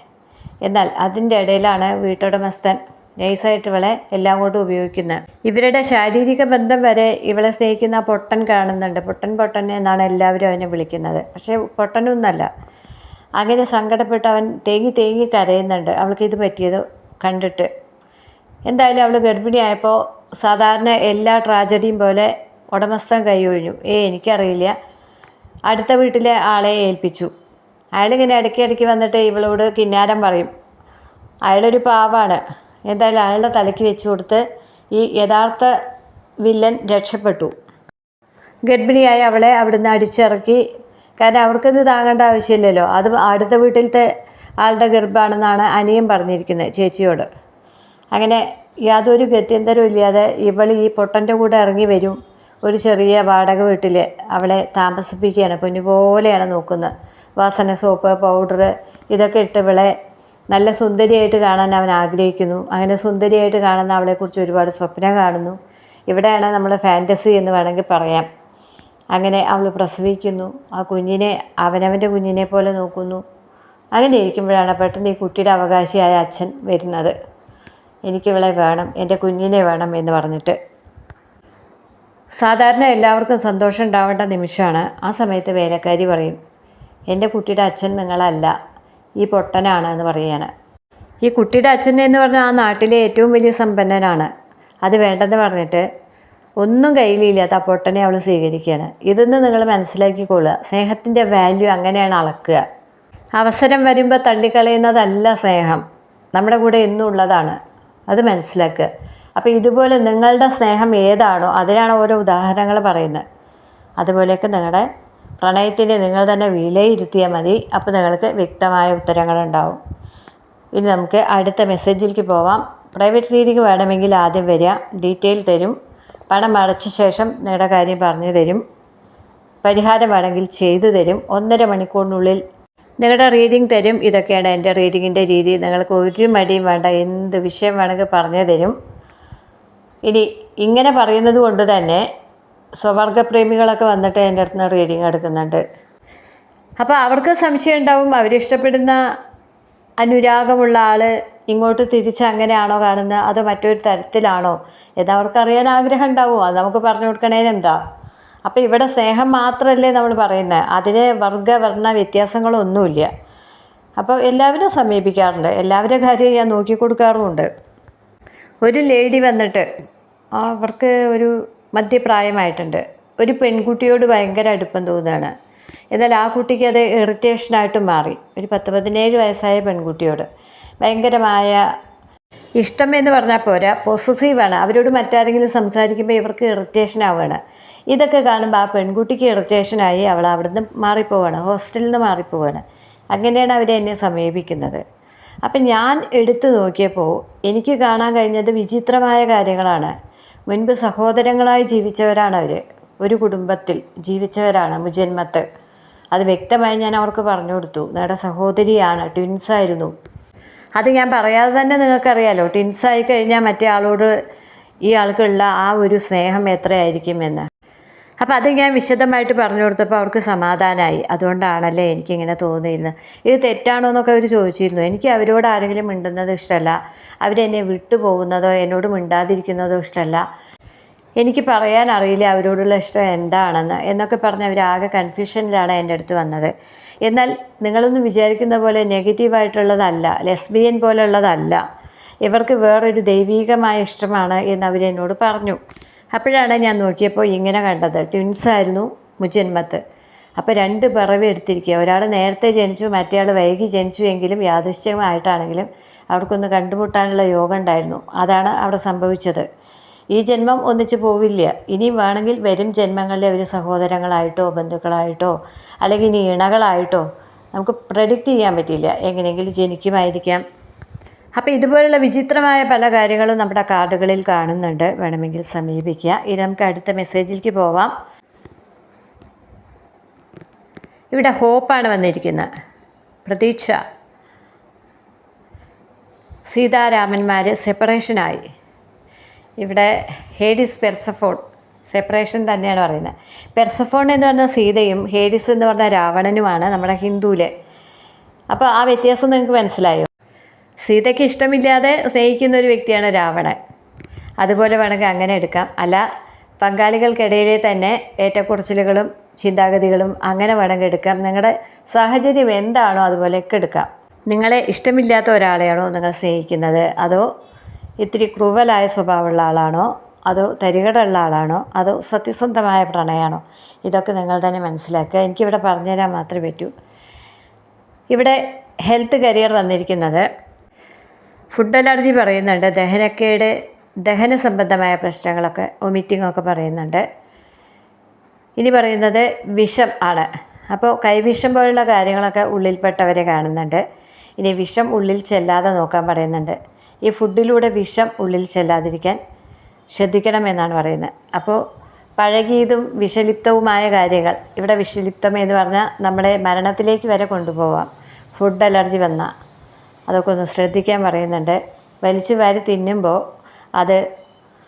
എന്നാൽ അതിൻ്റെ ഇടയിലാണ് വീട്ടുടമസ്ഥൻ നൈസായിട്ട് ഇവളെ എല്ലാം കൊണ്ടും ഉപയോഗിക്കുന്നത്. ഇവരുടെ ശാരീരിക ബന്ധം വരെ ഇവളെ സ്നേഹിക്കുന്ന പൊട്ടൻ കാണുന്നുണ്ട്. പൊട്ടൻ എന്നാണ് എല്ലാവരും അവനെ വിളിക്കുന്നത്. പക്ഷേ പൊട്ടനൊന്നല്ല. അങ്ങനെ സങ്കടപ്പെട്ട് അവൻ തേങ്ങി കരയുന്നുണ്ട് അവൾക്ക് പറ്റിയത് കണ്ടിട്ട്. എന്തായാലും അവൾ ഗർഭിണിയായപ്പോൾ സാധാരണ എല്ലാ ട്രാജഡിയും പോലെ ഉടമസ്ഥൻ കൈയൊഴിഞ്ഞു. എനിക്കറിയില്ല, അടുത്ത വീട്ടിലെ ആളെ ഏൽപ്പിച്ചു. അയാളിങ്ങനെ ഇടയ്ക്കിടയ്ക്ക് വന്നിട്ട് ഇവളോട് കിന്നാരം പറയും. അയാളൊരു പാവാണ്. എന്തായാലും അയാളുടെ തലയ്ക്ക് വെച്ച് കൊടുത്ത് ഈ യഥാർത്ഥ വില്ലൻ രക്ഷപ്പെട്ടു. ഗർഭിണിയായ അവളെ അവിടുന്ന് അടിച്ചിറക്കി. കാരണം അവർക്കിത് താങ്ങേണ്ട ആവശ്യമില്ലല്ലോ. അത് അടുത്ത വീട്ടിലത്തെ ആളുടെ ഗർഭമാണെന്നാണ് അനിയൻ പറഞ്ഞിരിക്കുന്നത് ചേച്ചിയോട്. അങ്ങനെ യാതൊരു ഗത്യന്തരവും ഇല്ലാതെ ഇവൾ ഈ പൊട്ടൻ്റെ കൂടെ ഇറങ്ങി വരും. ഒരു ചെറിയ വാടക വീട്ടിൽ അവളെ താമസിപ്പിക്കുകയാണ്. പൊന്നുപോലെയാണ് നോക്കുന്നത്. വാസന, സോപ്പ്, പൗഡർ ഇതൊക്കെ ഇട്ട് ഇവളെ നല്ല സുന്ദരിയായിട്ട് കാണാൻ അവൻ ആഗ്രഹിക്കുന്നു. അങ്ങനെ സുന്ദരിയായിട്ട് കാണുന്ന അവളെക്കുറിച്ച് ഒരുപാട് സ്വപ്നം കാണുന്നു. ഇവിടെയാണ് നമ്മൾ ഫാൻറ്റസി എന്ന് വേണമെങ്കിൽ പറയാം. അങ്ങനെ അവൾ പ്രസവിക്കുന്നു. ആ കുഞ്ഞിനെ അവനവൻ്റെ കുഞ്ഞിനെ പോലെ നോക്കുന്നു. അങ്ങനെ ഇരിക്കുമ്പോഴാണ് പെട്ടെന്ന് ഈ കുട്ടിയുടെ അവകാശിയായ അച്ഛൻ വരുന്നത്. എനിക്കിവളെ വേണം, എൻ്റെ കുഞ്ഞിനെ വേണം എന്ന് പറഞ്ഞിട്ട്. സാധാരണ എല്ലാവർക്കും സന്തോഷം ഉണ്ടാവേണ്ട നിമിഷമാണ്. ആ സമയത്ത് വേലക്കാരി പറയും, എൻ്റെ കുട്ടിയുടെ അച്ഛൻ നിങ്ങളല്ല, ഈ പൊട്ടനാണ് എന്ന് പറയുകയാണ്. ഈ കുട്ടിയുടെ അച്ഛൻ എന്ന് പറഞ്ഞാൽ ആ നാട്ടിലെ ഏറ്റവും വലിയ സമ്പന്നനാണ്. അത് വേണ്ടെന്ന് പറഞ്ഞിട്ട് ഒന്നും കയ്യിലില്ലാത്ത ആ പൊട്ടനെ അവൾ സ്വീകരിക്കുകയാണ്. ഇതൊന്ന് നിങ്ങൾ മനസ്സിലാക്കിക്കൊള്ളുക. സ്നേഹത്തിൻ്റെ വാല്യൂ അങ്ങനെയാണ് അളക്കുക. അവസരം വരുമ്പോൾ തള്ളിക്കളയുന്നതല്ല സ്നേഹം, നമ്മുടെ കൂടെ എന്നും ഉള്ളതാണ്. അത് മനസ്സിലാക്കുക. അപ്പോൾ ഇതുപോലെ നിങ്ങളുടെ സ്നേഹം ഏതാണോ അതിനാണ് ഓരോ ഉദാഹരണങ്ങൾ പറയുന്നത്. അതുപോലെയൊക്കെ നിങ്ങളുടെ പ്രണയത്തിനെ നിങ്ങൾ തന്നെ വിലയിരുത്തിയാൽ മതി. അപ്പോൾ നിങ്ങൾക്ക് വ്യക്തമായ ഉത്തരങ്ങളുണ്ടാവും. ഇനി നമുക്ക് അടുത്ത മെസ്സേജിലേക്ക് പോവാം. പ്രൈവറ്റ് റീഡിംഗ് വേണമെങ്കിൽ ആദ്യം വരിക, ഡീറ്റെയിൽ തരും. പണം അടച്ച ശേഷം നിങ്ങളുടെ കാര്യം പറഞ്ഞു തരും. പരിഹാരം വേണമെങ്കിൽ ചെയ്തു തരും. 1.5 മണിക്കൂറിനുള്ളിൽ നിങ്ങളുടെ റീഡിംഗ് തരും. ഇതൊക്കെയാണ് എൻ്റെ റീഡിങ്ങിൻ്റെ രീതി. നിങ്ങൾക്ക് ഒരു മടിയും വേണ്ട, എന്ത് വിഷയം വേണമെങ്കിൽ പറഞ്ഞു തരും. ഇനി ഇങ്ങനെ പറയുന്നത് കൊണ്ട് തന്നെ സ്വവർഗപ്രേമികളൊക്കെ വന്നിട്ട് എൻ്റെ അടുത്ത് നിന്ന് റീഡിങ് എടുക്കുന്നുണ്ട്. അപ്പോൾ അവർക്ക് സംശയം ഉണ്ടാവും, അവരിഷ്ടപ്പെടുന്ന അനുരാഗമുള്ള ആൾ ഇങ്ങോട്ട് തിരിച്ച് അങ്ങനെയാണോ കാണുന്നത് അതോ മറ്റൊരു തരത്തിലാണോ എന്നവർക്കറിയാൻ ആഗ്രഹം ഉണ്ടാവും. അത് നമുക്ക് പറഞ്ഞു കൊടുക്കണേനെന്താ. അപ്പോൾ ഇവിടെ സ്നേഹം മാത്രമല്ലേ നമ്മൾ പറയുന്നത്, അതിന് വർണ്ണ വ്യത്യാസങ്ങളൊന്നുമില്ല. അപ്പോൾ എല്ലാവരും സമീപിക്കാറുണ്ട്, എല്ലാവരുടെ കാര്യം ഞാൻ നോക്കി കൊടുക്കാറുമുണ്ട്. ഒരു ലേഡി വന്നിട്ട് അവർക്ക് ഒരു മധ്യപ്രായമായിട്ടുണ്ട്. ഒരു പെൺകുട്ടിയോട് ഭയങ്കര അടുപ്പം തോന്നുകയാണ്. എന്നാൽ ആ കുട്ടിക്ക് അത് ഇറിറ്റേഷനായിട്ട് മാറി. ഒരു 10-17 വയസ്സായ പെൺകുട്ടിയോട് ഭയങ്കരമായ ഇഷ്ടം എന്ന് പറഞ്ഞാൽ പോരാ, പൊസസീവാണ്. അവരോട് മറ്റാരെങ്കിലും സംസാരിക്കുമ്പോൾ ഇവർക്ക് ഇറിറ്റേഷൻ ആവുകയാണ്. ഇതൊക്കെ കാണുമ്പോൾ ആ പെൺകുട്ടിക്ക് ഇറിറ്റേഷനായി അവൾ അവിടുന്ന് മാറിപ്പോവാണ്, ഹോസ്റ്റലിൽ നിന്ന് മാറിപ്പോവാണ്. അങ്ങനെയാണ് അവർ എന്നെ സമീപിക്കുന്നത്. അപ്പം ഞാൻ എടുത്തു നോക്കിയപ്പോൾ എനിക്ക് കാണാൻ കഴിഞ്ഞത് വിചിത്രമായ കാര്യങ്ങളാണ്. മുൻപ് സഹോദരങ്ങളായി ജീവിച്ചവരാണ് അവർ, ഒരു കുടുംബത്തിൽ ജീവിച്ചവരാണ് മുജന്മത്ത്. അത് വ്യക്തമായി ഞാൻ അവർക്ക് പറഞ്ഞു കൊടുത്തു. നിങ്ങളുടെ സഹോദരിയാണ്, ട്വിൻസായിരുന്നു. അത് ഞാൻ പറയാതെ തന്നെ നിങ്ങൾക്കറിയാലോ, ട്വിൻസായി കഴിഞ്ഞാൽ മറ്റേ ആളോട് ഈ ആൾക്കുള്ള ആ ഒരു സ്നേഹം എത്രയായിരിക്കുമെന്ന്. അപ്പോൾ അത് ഞാൻ വിശദമായിട്ട് പറഞ്ഞു കൊടുത്തപ്പോൾ അവർക്ക് സമാധാനമായി. അതുകൊണ്ടാണല്ലേ എനിക്കിങ്ങനെ തോന്നിയിരുന്നത്. ഇത് തെറ്റാണോ എന്നൊക്കെ അവർ ചോദിച്ചിരുന്നു. എനിക്ക് അവരോട് ആരെങ്കിലും മിണ്ടുന്നത് ഇഷ്ടമല്ല, അവരെന്നെ വിട്ടു പോകുന്നതോ എന്നോട് മിണ്ടാതിരിക്കുന്നതോ ഇഷ്ടമല്ല. എനിക്ക് പറയാൻ അറിയില്ല അവരോടുള്ള ഇഷ്ടം എന്താണെന്ന് എന്നൊക്കെ പറഞ്ഞ് അവരാകെ കൺഫ്യൂഷനിലാണ് എൻ്റെ അടുത്ത് വന്നത്. എന്നാൽ നിങ്ങളൊന്നും വിചാരിക്കുന്ന പോലെ നെഗറ്റീവായിട്ടുള്ളതല്ല, ലെസ്ബിയൻ പോലുള്ളതല്ല. ഇവർക്ക് വേറൊരു ദൈവീകമായ ഇഷ്ടമാണ് എന്ന് അവരെന്നോട് പറഞ്ഞു. അപ്പോഴാണ് ഞാൻ നോക്കിയപ്പോൾ ഇങ്ങനെ കണ്ടത്. ട്വിൻസായിരുന്നു മുജന്മത്ത്. അപ്പോൾ 2 പിറവി എടുത്തിരിക്കുക. ഒരാൾ നേരത്തെ ജനിച്ചു, മറ്റേയാൾ വൈകി ജനിച്ചു. എങ്കിലും യാദൃശ്ചികമായിട്ടാണെങ്കിലും അവർക്കൊന്ന് കണ്ടുമുട്ടാനുള്ള യോഗം ഉണ്ടായിരുന്നു. അതാണ് അവിടെ സംഭവിച്ചത്. ഈ ജന്മം ഒന്നിച്ച് പോവില്ല. ഇനിയും വേണമെങ്കിൽ വരും ജന്മങ്ങളിൽ അവർ സഹോദരങ്ങളായിട്ടോ ബന്ധുക്കളായിട്ടോ അല്ലെങ്കിൽ ഇനി ഇണകളായിട്ടോ നമുക്ക് പ്രഡിക്റ്റ് ചെയ്യാൻ പറ്റില്ല, എങ്ങനെയെങ്കിലും ജനിക്കുമായിരിക്കാം. അപ്പോൾ ഇതുപോലുള്ള വിചിത്രമായ പല കാര്യങ്ങളും നമ്മുടെ കാർഡുകളിൽ കാണുന്നുണ്ട്. വേണമെങ്കിൽ സമീപിക്കുക. ഇനി നമുക്ക് അടുത്ത മെസ്സേജിലേക്ക് പോവാം. ഇവിടെ ഹോപ്പാണ് വന്നിരിക്കുന്നത്, പ്രതീക്ഷ. സീതാരാമന്മാർ സെപ്പറേഷനായി. ഇവിടെ ഹേഡിസ് പെർസഫോൺ, സെപ്പറേഷൻ തന്നെയാണ് പറയുന്നത്. പെർസഫോൺ എന്ന് പറഞ്ഞ സീതയും ഹേഡിസ് എന്ന് പറഞ്ഞ രാവണനുമാണ് നമ്മുടെ ഹിന്ദുവിൽ. അപ്പോൾ ആ വ്യത്യാസം നിങ്ങൾക്ക് മനസ്സിലായോ? സീതയ്ക്ക് ഇഷ്ടമില്ലാതെ സ്നേഹിക്കുന്ന ഒരു വ്യക്തിയാണ് രാവണൻ. അതുപോലെ വേണമെങ്കിൽ അങ്ങനെ എടുക്കാം. അല്ല, പങ്കാളികൾക്കിടയിലെ തന്നെ ഏറ്റക്കുറച്ചിലുകളും ചിന്താഗതികളും അങ്ങനെ വേണമെങ്കിൽ എടുക്കാം. നിങ്ങളുടെ സാഹചര്യം എന്താണോ അതുപോലെയൊക്കെ എടുക്കാം. നിങ്ങളെ ഇഷ്ടമില്ലാത്ത ഒരാളെയാണോ നിങ്ങൾ സ്നേഹിക്കുന്നത്, അതോ ഇത്തിരി ക്രൂവലായ സ്വഭാവമുള്ള ആളാണോ, അതോ തരികടുള്ള ആളാണോ, അതോ സത്യസന്ധമായ പ്രണയമാണോ? ഇതൊക്കെ നിങ്ങൾ തന്നെ മനസ്സിലാക്കുക. എനിക്കിവിടെ പറഞ്ഞുതരാൻ മാത്രമേ പറ്റൂ. ഇവിടെ ഹെൽത്ത് കരിയർ വന്നിരിക്കുന്നത് ഫുഡ് അലർജി പറയുന്നുണ്ട്, ദഹനക്കേട്, ദഹന സംബന്ധമായ പ്രശ്നങ്ങളൊക്കെ, വൊമിറ്റിങ്ങൊക്കെ പറയുന്നുണ്ട്. ഇനി പറയുന്നത് വിഷം ആണ്. അപ്പോൾ കൈവിഷം പോലുള്ള കാര്യങ്ങളൊക്കെ ഉള്ളിൽപ്പെട്ടവരെ കാണുന്നുണ്ട്. ഇനി വിഷം ഉള്ളിൽ ചെല്ലാതെ നോക്കാൻ പറയുന്നുണ്ട്. ഈ ഫുഡിലൂടെ വിഷം ഉള്ളിൽ ചെല്ലാതിരിക്കാൻ ശ്രദ്ധിക്കണമെന്നാണ് പറയുന്നത്. അപ്പോൾ പഴകിയതും വിഷലിപ്തവുമായ കാര്യങ്ങൾ, ഇവിടെ വിഷലിപ്തം എന്ന് പറഞ്ഞാൽ നമ്മളെ മരണത്തിലേക്ക് വരെ കൊണ്ടുപോവാം. ഫുഡ് അലർജി വന്നാൽ അതൊക്കെ ഒന്ന് ശ്രദ്ധിക്കാൻ പറയുന്നുണ്ട്. വലിച്ചു വാരി തിന്നുമ്പോൾ അത്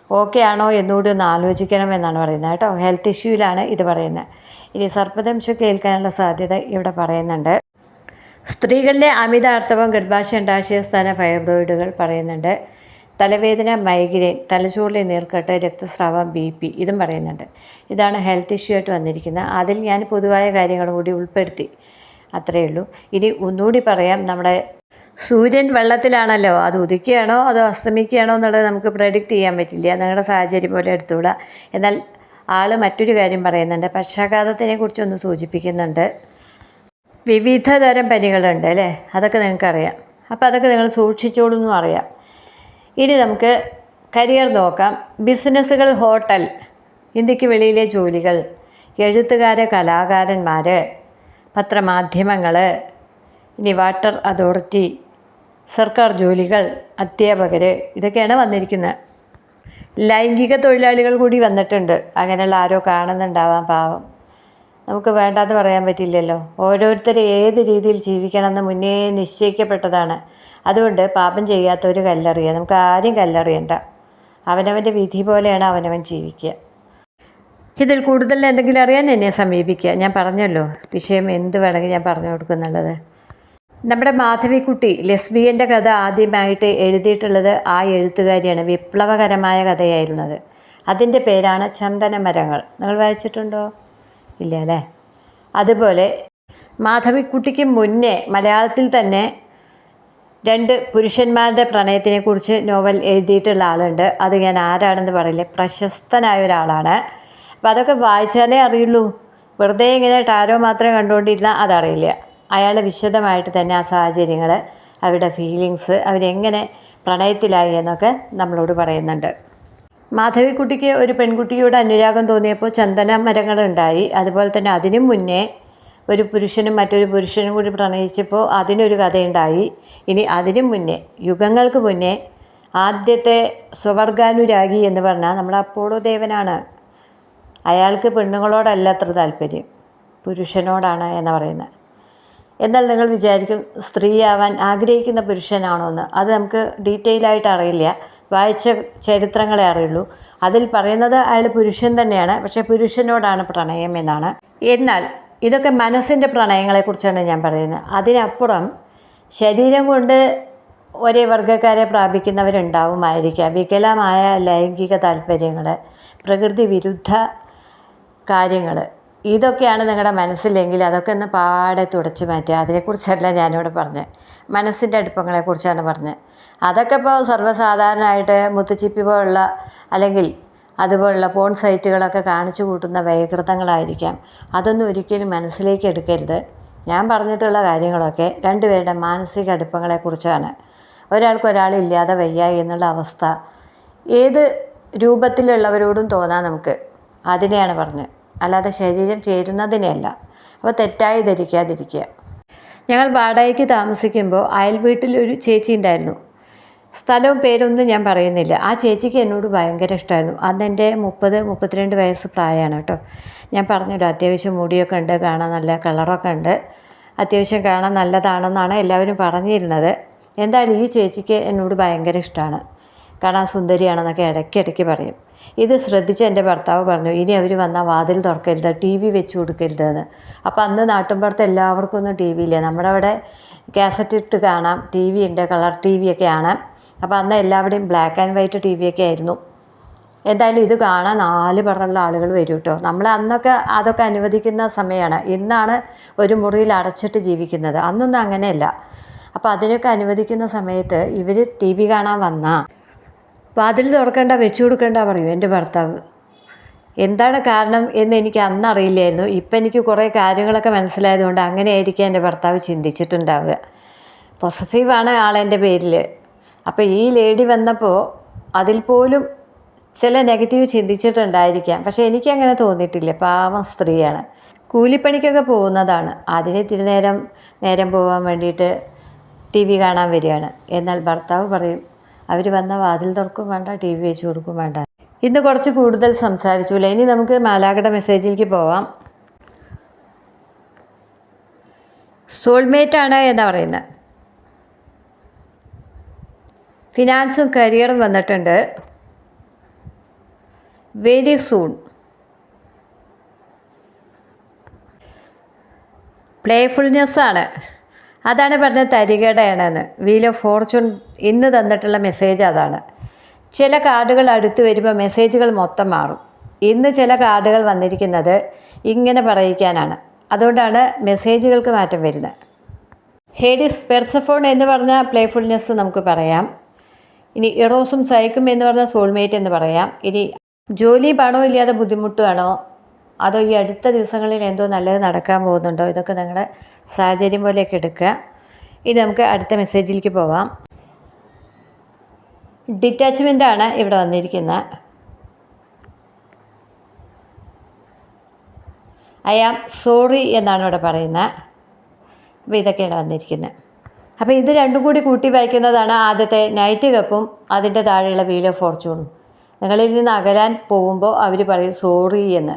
ഓക്കെ ആണോ എന്നുകൂടി ഒന്ന് ആലോചിക്കണമെന്നാണ് പറയുന്നത് കേട്ടോ. ഹെൽത്ത് ഇഷ്യൂവിലാണ് ഇത് പറയുന്നത്. ഇനി സർപ്പദംശമൊക്കെ ഏൽക്കാനുള്ള സാധ്യത ഇവിടെ പറയുന്നുണ്ട്. സ്ത്രീകളിലെ അമിതാർത്തവം, ഗർഭാശയ അണ്ഡാശയസ്ഥാന ഫൈബ്രോയിഡുകൾ പറയുന്നുണ്ട്. തലവേദന, മൈഗ്രെയിൻ, തലച്ചോറിലെ നീർക്കെട്ട്, രക്തസ്രാവം, BP ഇതും പറയുന്നുണ്ട്. ഇതാണ് ഹെൽത്ത് ഇഷ്യൂ ആയിട്ട് വന്നിരിക്കുന്നത്. അതിൽ ഞാൻ പൊതുവായ കാര്യങ്ങൾ കൂടി ഉൾപ്പെടുത്തി, അത്രയേ ഉള്ളൂ. ഇനി ഒന്നുകൂടി പറയാം, നമ്മുടെ സൂര്യൻ വെള്ളത്തിലാണല്ലോ, അത് ഉദിക്കുകയാണോ അതോ അസ്തമിക്കുകയാണോ എന്നുള്ളത് നമുക്ക് പ്രെഡിക്റ്റ് ചെയ്യാൻ പറ്റില്ല. നിങ്ങളുടെ സാഹചര്യം പോലെ എടുത്തുകൂടാ. എന്നാൽ ആൾ മറ്റൊരു കാര്യം പറയുന്നുണ്ട്, പക്ഷാഘാതത്തിനെ കുറിച്ചൊന്ന് സൂചിപ്പിക്കുന്നുണ്ട്. വിവിധ തരം പനികളുണ്ട് അല്ലേ, അതൊക്കെ നിങ്ങൾക്കറിയാം. അപ്പോൾ അതൊക്കെ നിങ്ങൾ സൂക്ഷിച്ചോളൂന്നും അറിയാം. ഇനി നമുക്ക് കരിയർ നോക്കാം. ബിസിനസ്സുകൾ, ഹോട്ടൽ, ഇന്ത്യക്ക് വെളിയിലെ ജോലികൾ, എഴുത്തുകാർ, കലാകാരന്മാർ, പത്രമാധ്യമങ്ങൾ, ഇനി വാട്ടർ അതോറിറ്റി, സർക്കാർ ജോലികൾ, അധ്യാപകർ, ഇതൊക്കെയാണ് വന്നിരിക്കുന്നത്. ലൈംഗിക തൊഴിലാളികൾ കൂടി വന്നിട്ടുണ്ട്. അങ്ങനെയുള്ള ആരോ കാണുന്നുണ്ടാവാം, പാവം. നമുക്ക് വേണ്ടാന്ന് പറയാൻ പറ്റില്ലല്ലോ. ഓരോരുത്തർ ഏത് രീതിയിൽ ജീവിക്കണമെന്ന് മുന്നേ നിശ്ചയിക്കപ്പെട്ടതാണ്. അതുകൊണ്ട് പാപം ചെയ്യാത്തവർ കല്ലെറിയുക. നമുക്ക് ആരും കല്ലെറിയണ്ട. അവനവൻ്റെ വിധി പോലെയാണ് അവനവൻ ജീവിക്കുക. ഇതിൽ കൂടുതൽ എന്തെങ്കിലും അറിയാൻ എന്നെ സമീപിക്കുക. ഞാൻ പറഞ്ഞല്ലോ, വിഷയം എന്ത് വേണമെങ്കിൽ ഞാൻ പറഞ്ഞു കൊടുക്കുന്നുള്ളത്. നമ്മുടെ മാധവിക്കുട്ടി ലെസ്ബിയൻ്റെ കഥ ആദ്യമായിട്ട് എഴുതിയിട്ടുള്ളത് ആ എഴുത്തുകാരിയാണ്. വിപ്ലവകരമായ കഥയായിരുന്നത്. അതിൻ്റെ പേരാണ് ചന്ദനമരങ്ങൾ. നിങ്ങൾ വായിച്ചിട്ടുണ്ടോ? ഇല്ല അല്ലേ? അതുപോലെ മാധവിക്കുട്ടിക്ക് മുന്നേ മലയാളത്തിൽ തന്നെ 2 പുരുഷന്മാരുടെ പ്രണയത്തിനെക്കുറിച്ച് നോവൽ എഴുതിയിട്ടുള്ള ആളുണ്ട്. അത് ഞാൻ ആരാണെന്ന് പറയില്ല, പ്രശസ്തനായ ഒരാളാണ്. അപ്പോൾ അതൊക്കെ വായിച്ചാലേ അറിയുള്ളൂ. വെറുതെ ഇങ്ങനെ ടാരോ മാത്രം കണ്ടുകൊണ്ടിരുന്നാൽ അതറിയില്ല. അയാൾ വിശദമായിട്ട് തന്നെ ആ സാഹചര്യങ്ങൾ അവരുടെ ഫീലിങ്സ്, അവരെങ്ങനെ പ്രണയത്തിലായി എന്നൊക്കെ നമ്മളോട് പറയുന്നുണ്ട്. മാധവിക്കുട്ടിക്ക് ഒരു പെൺകുട്ടിയോട് അനുരാഗം തോന്നിയപ്പോൾ ചന്ദന മരങ്ങളുണ്ടായി. അതുപോലെ തന്നെ അതിനും മുന്നേ ഒരു പുരുഷനും മറ്റൊരു പുരുഷനും കൂടി പ്രണയിച്ചപ്പോൾ അതിനൊരു കഥയുണ്ടായി. ഇനി അതിനും മുന്നേ, യുഗങ്ങൾക്ക് മുന്നേ ആദ്യത്തെ സ്വവർഗാനുരാഗി എന്ന് പറഞ്ഞാൽ നമ്മുടെ അപ്പോളോ ദേവനാണ്. അയാൾക്ക് പെണ്ണുങ്ങളോടല്ല അത്ര താല്പര്യം, പുരുഷനോടാണ് എന്ന് പറയുന്നത്. എന്നാൽ നിങ്ങൾ വിചാരിക്കും സ്ത്രീയാവാൻ ആഗ്രഹിക്കുന്ന പുരുഷനാണോ എന്ന്. അത് നമുക്ക് ഡീറ്റെയിൽ ആയിട്ട് അറിയില്ല, വായിച്ച ചരിത്രങ്ങളെ അറിയുള്ളൂ. അതിൽ പറയുന്നത് അയാൾ പുരുഷൻ തന്നെയാണ്, പക്ഷേ പുരുഷനോടാണ് പ്രണയം എന്നാണ്. എന്നാൽ ഇതൊക്കെ മനസ്സിൻ്റെ പ്രണയങ്ങളെക്കുറിച്ചാണ് ഞാൻ പറയുന്നത്. അതിനപ്പുറം ശരീരം കൊണ്ട് ഒരേ വർഗ്ഗക്കാരെ പ്രാപിക്കുന്നവരുണ്ടാവുമായിരിക്കാം. വികലമായ ലൈംഗിക താല്പര്യങ്ങൾ, പ്രകൃതി വിരുദ്ധ കാര്യങ്ങൾ, ഇതൊക്കെയാണ് നിങ്ങളുടെ മനസ്സിലെങ്കിൽ അതൊക്കെ ഒന്ന് പാടെ തുടച്ചു മാറ്റുക. അതിനെക്കുറിച്ചല്ല ഞാനിവിടെ പറഞ്ഞത്, മനസ്സിൻ്റെ അടുപ്പങ്ങളെക്കുറിച്ചാണ് പറഞ്ഞത്. അതൊക്കെ ഇപ്പോൾ സർവ്വസാധാരണമായിട്ട് മുത്തുച്ചിപ്പി പോലുള്ള അല്ലെങ്കിൽ അതുപോലുള്ള പോൺ സൈറ്റുകളൊക്കെ കാണിച്ചു കൂട്ടുന്ന വൈകൃതങ്ങളായിരിക്കാം. അതൊന്നും ഒരിക്കലും മനസ്സിലേക്ക് എടുക്കരുത്. ഞാൻ പറഞ്ഞിട്ടുള്ള കാര്യങ്ങളൊക്കെ രണ്ടുപേരുടെ മാനസിക അടുപ്പങ്ങളെക്കുറിച്ചാണ്. ഒരാൾക്കൊരാളില്ലാതെ വയ്യ എന്നുള്ള അവസ്ഥ ഏത് രൂപത്തിലുള്ളവരോടും തോന്നാൻ നമുക്ക്, അതിനെയാണ് പറഞ്ഞത്, അല്ലാതെ ശരീരം ചേരുന്നതിനെയല്ല. അപ്പോൾ തെറ്റായി ധരിക്കാതിരിക്കുക. ഞങ്ങൾ വാടകയ്ക്ക് താമസിക്കുമ്പോൾ അയൽ വീട്ടിലൊരു ചേച്ചി ഉണ്ടായിരുന്നു. സ്ഥലവും പേരൊന്നും ഞാൻ പറയുന്നില്ല. ആ ചേച്ചിക്ക് എന്നോട് ഭയങ്കര ഇഷ്ടമായിരുന്നു. അന്ന് എൻ്റെ 30-32 വയസ്സ് പ്രായമാണ് കേട്ടോ. ഞാൻ പറഞ്ഞല്ലോ, അത്യാവശ്യം മുടിയൊക്കെ ഉണ്ട്, കാണാൻ നല്ല കളറൊക്കെ ഉണ്ട്, അത്യാവശ്യം കാണാൻ നല്ലതാണെന്നാണ് എല്ലാവരും പറഞ്ഞിരുന്നത്. എന്തായാലും ഈ ചേച്ചിക്ക് എന്നോട് ഭയങ്കര ഇഷ്ടമാണ്, കാണാൻ സുന്ദരിയാണെന്നൊക്കെ ഇടയ്ക്കിടയ്ക്ക് പറയും. ഇത് ശ്രദ്ധിച്ച് എൻ്റെ ഭർത്താവ് പറഞ്ഞു, ഇനി അവർ വന്നാൽ വാതിൽ തുറക്കരുത്, ടി വി വെച്ച് കൊടുക്കരുതെന്ന്. അപ്പോൾ അന്ന് നാട്ടിൻപുറത്ത് എല്ലാവർക്കും ഒന്നും ടി വി ഇല്ല. നമ്മുടെ അവിടെ കാസറ്റ് ഇട്ട് കാണാം, ടി വി ഉണ്ട്, കളർ ടി വി ഒക്കെ ആണ്. അപ്പോൾ അന്ന് എല്ലാവരുടെയും black and white T V ഒക്കെ ആയിരുന്നു. എന്തായാലും ഇത് കാണാൻ 4 പുറമുള്ള ആളുകൾ വരും കേട്ടോ. നമ്മൾ അന്നൊക്കെ അതൊക്കെ അനുവദിക്കുന്ന സമയമാണ്. ഇന്നാണ് ഒരു മുറിയിൽ അടച്ചിട്ട് ജീവിക്കുന്നത്, അന്നൊന്നും അങ്ങനെയല്ല. അപ്പോൾ അതിനൊക്കെ അനുവദിക്കുന്ന സമയത്ത് ഇവർ ടി വി കാണാൻ വന്നാൽ വാതിൽ തുറക്കണ്ട, വെച്ചു കൊടുക്കണ്ട പറയും എൻ്റെ ഭർത്താവ്. എന്താണ് കാരണം എന്ന് എനിക്ക് അന്ന് അറിയില്ലായിരുന്നു. ഇപ്പം എനിക്ക് കുറേ കാര്യങ്ങളൊക്കെ മനസ്സിലായതുകൊണ്ട് അങ്ങനെയായിരിക്കും എൻ്റെ ഭർത്താവ് ചിന്തിച്ചിട്ടുണ്ടാവുക. പൊസസീവാണ് ആളെൻ്റെ പേരിൽ. അപ്പോൾ ഈ ലേഡി വന്നപ്പോൾ അതിൽ പോലും ചില നെഗറ്റീവ് ചിന്തിച്ചിട്ടുണ്ടായിരിക്കാം. പക്ഷേ എനിക്കങ്ങനെ തോന്നിയിട്ടില്ല. പാവം സ്ത്രീയാണ്, കൂലിപ്പണിക്കൊക്കെ പോകുന്നതാണ്. അതിന് ഇത്തിരി നേരം പോകാൻ വേണ്ടിയിട്ട് ടി വി കാണാൻ വരികയാണ്. എന്നാൽ ഭർത്താവ് പറയും, അവർ വന്ന വാതിൽ തുറക്കും വേണ്ട, ടി വി വെച്ച് കൊടുക്കും വേണ്ട. ഇന്ന് കുറച്ച് കൂടുതൽ സംസാരിച്ചില്ല. ഇനി നമുക്ക് മാലാഖയുടെ മെസ്സേജിലേക്ക് പോവാം. സോൾമേറ്റാണ് എന്നാണ് പറയുന്നത്. ഫിനാൻസും കരിയറും വന്നിട്ടുണ്ട്. Very soon. പ്ലേഫുൾനെസ്സാണ്, അതാണ് പറഞ്ഞത് തരികടയാണെന്ന്. വീൽ ഓഫ് ഫോർച്യൂൺ ഇന്ന് തന്നിട്ടുള്ള മെസ്സേജ് അതാണ്. ചില കാർഡുകൾ അടുത്ത് വരുമ്പോൾ മെസ്സേജുകൾ മൊത്തം മാറും. ഇന്ന് ചില കാർഡുകൾ വന്നിരിക്കുന്നത് ഇങ്ങനെ പറയിക്കാനാണ്. അതുകൊണ്ടാണ് മെസ്സേജുകൾക്ക് മാറ്റം വരുന്നത്. ഹേഡിസ്, പെർസഫോൺ എന്ന് പറഞ്ഞാൽ പ്ലേഫുൾനെസ് നമുക്ക് പറയാം. ഇനി ഇറോസും സൈക്കും എന്ന് പറഞ്ഞാൽ സോൾമേറ്റ് എന്ന് പറയാം. ഇനി ജോലി പണവും ഇല്ലാതെ ബുദ്ധിമുട്ടുകയാണോ, അതോ ഈ അടുത്ത ദിവസങ്ങളിൽ എന്തോ നല്ലത് നടക്കാൻ പോകുന്നുണ്ടോ, ഇതൊക്കെ നിങ്ങളുടെ സാഹചര്യം പോലെയൊക്കെ എടുക്കുക. ഇനി നമുക്ക് അടുത്ത മെസ്സേജിലേക്ക് പോവാം. ഡിറ്റാച്ച്മെൻ്റാണ് ഇവിടെ വന്നിരിക്കുന്നത്. ഐ ആം സോറി എന്നാണ് ഇവിടെ പറയുന്നത്. അപ്പോൾ ഇതൊക്കെയാണ് വന്നിരിക്കുന്നത്. അപ്പോൾ ഇത് രണ്ടും കൂടി കൂട്ടി വായിക്കുന്നതാണ് ആദ്യത്തെ നൈറ്റ് കപ്പും അതിൻ്റെ താഴെയുള്ള വീൽ ഓഫ് ഫോർച്യൂണും. നിങ്ങളിൽ നിന്ന് അകലാൻ പോകുമ്പോൾ അവർ പറയും സോറി എന്ന്.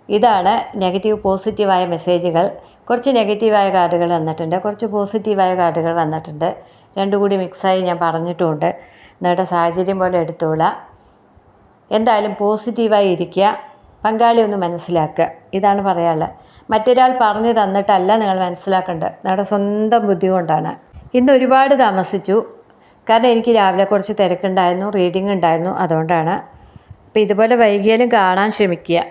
ഇതാണ് നെഗറ്റീവ് പോസിറ്റീവായ മെസ്സേജുകൾ. കുറച്ച് നെഗറ്റീവായ കാർഡുകൾ വന്നിട്ടുണ്ട്, കുറച്ച് പോസിറ്റീവായ കാർഡുകൾ വന്നിട്ടുണ്ട്. രണ്ടും കൂടി മിക്സായി ഞാൻ പറഞ്ഞിട്ടുമുണ്ട്. നിങ്ങളുടെ സാഹചര്യം പോലെ എടുത്തോളാം. എന്തായാലും പോസിറ്റീവായി ഇരിക്കുക, പങ്കാളി ഒന്ന് മനസ്സിലാക്കുക, ഇതാണ് പറയാനുള്ളത്. മറ്റൊരാൾ പറഞ്ഞു തന്നിട്ടല്ല നിങ്ങൾ മനസ്സിലാക്കേണ്ടത്, നിങ്ങളുടെ സ്വന്തം ബുദ്ധി കൊണ്ടാണ്. ഇന്ന് ഒരുപാട് താമസിച്ചു, കാരണം എനിക്ക് രാവിലെ കുറച്ച് തിരക്കുണ്ടായിരുന്നു, റീഡിംഗ് ഉണ്ടായിരുന്നു, അതുകൊണ്ടാണ്. അപ്പോൾ ഇതുപോലെ വൈകിയാലും കാണാൻ ശ്രമിക്കുക.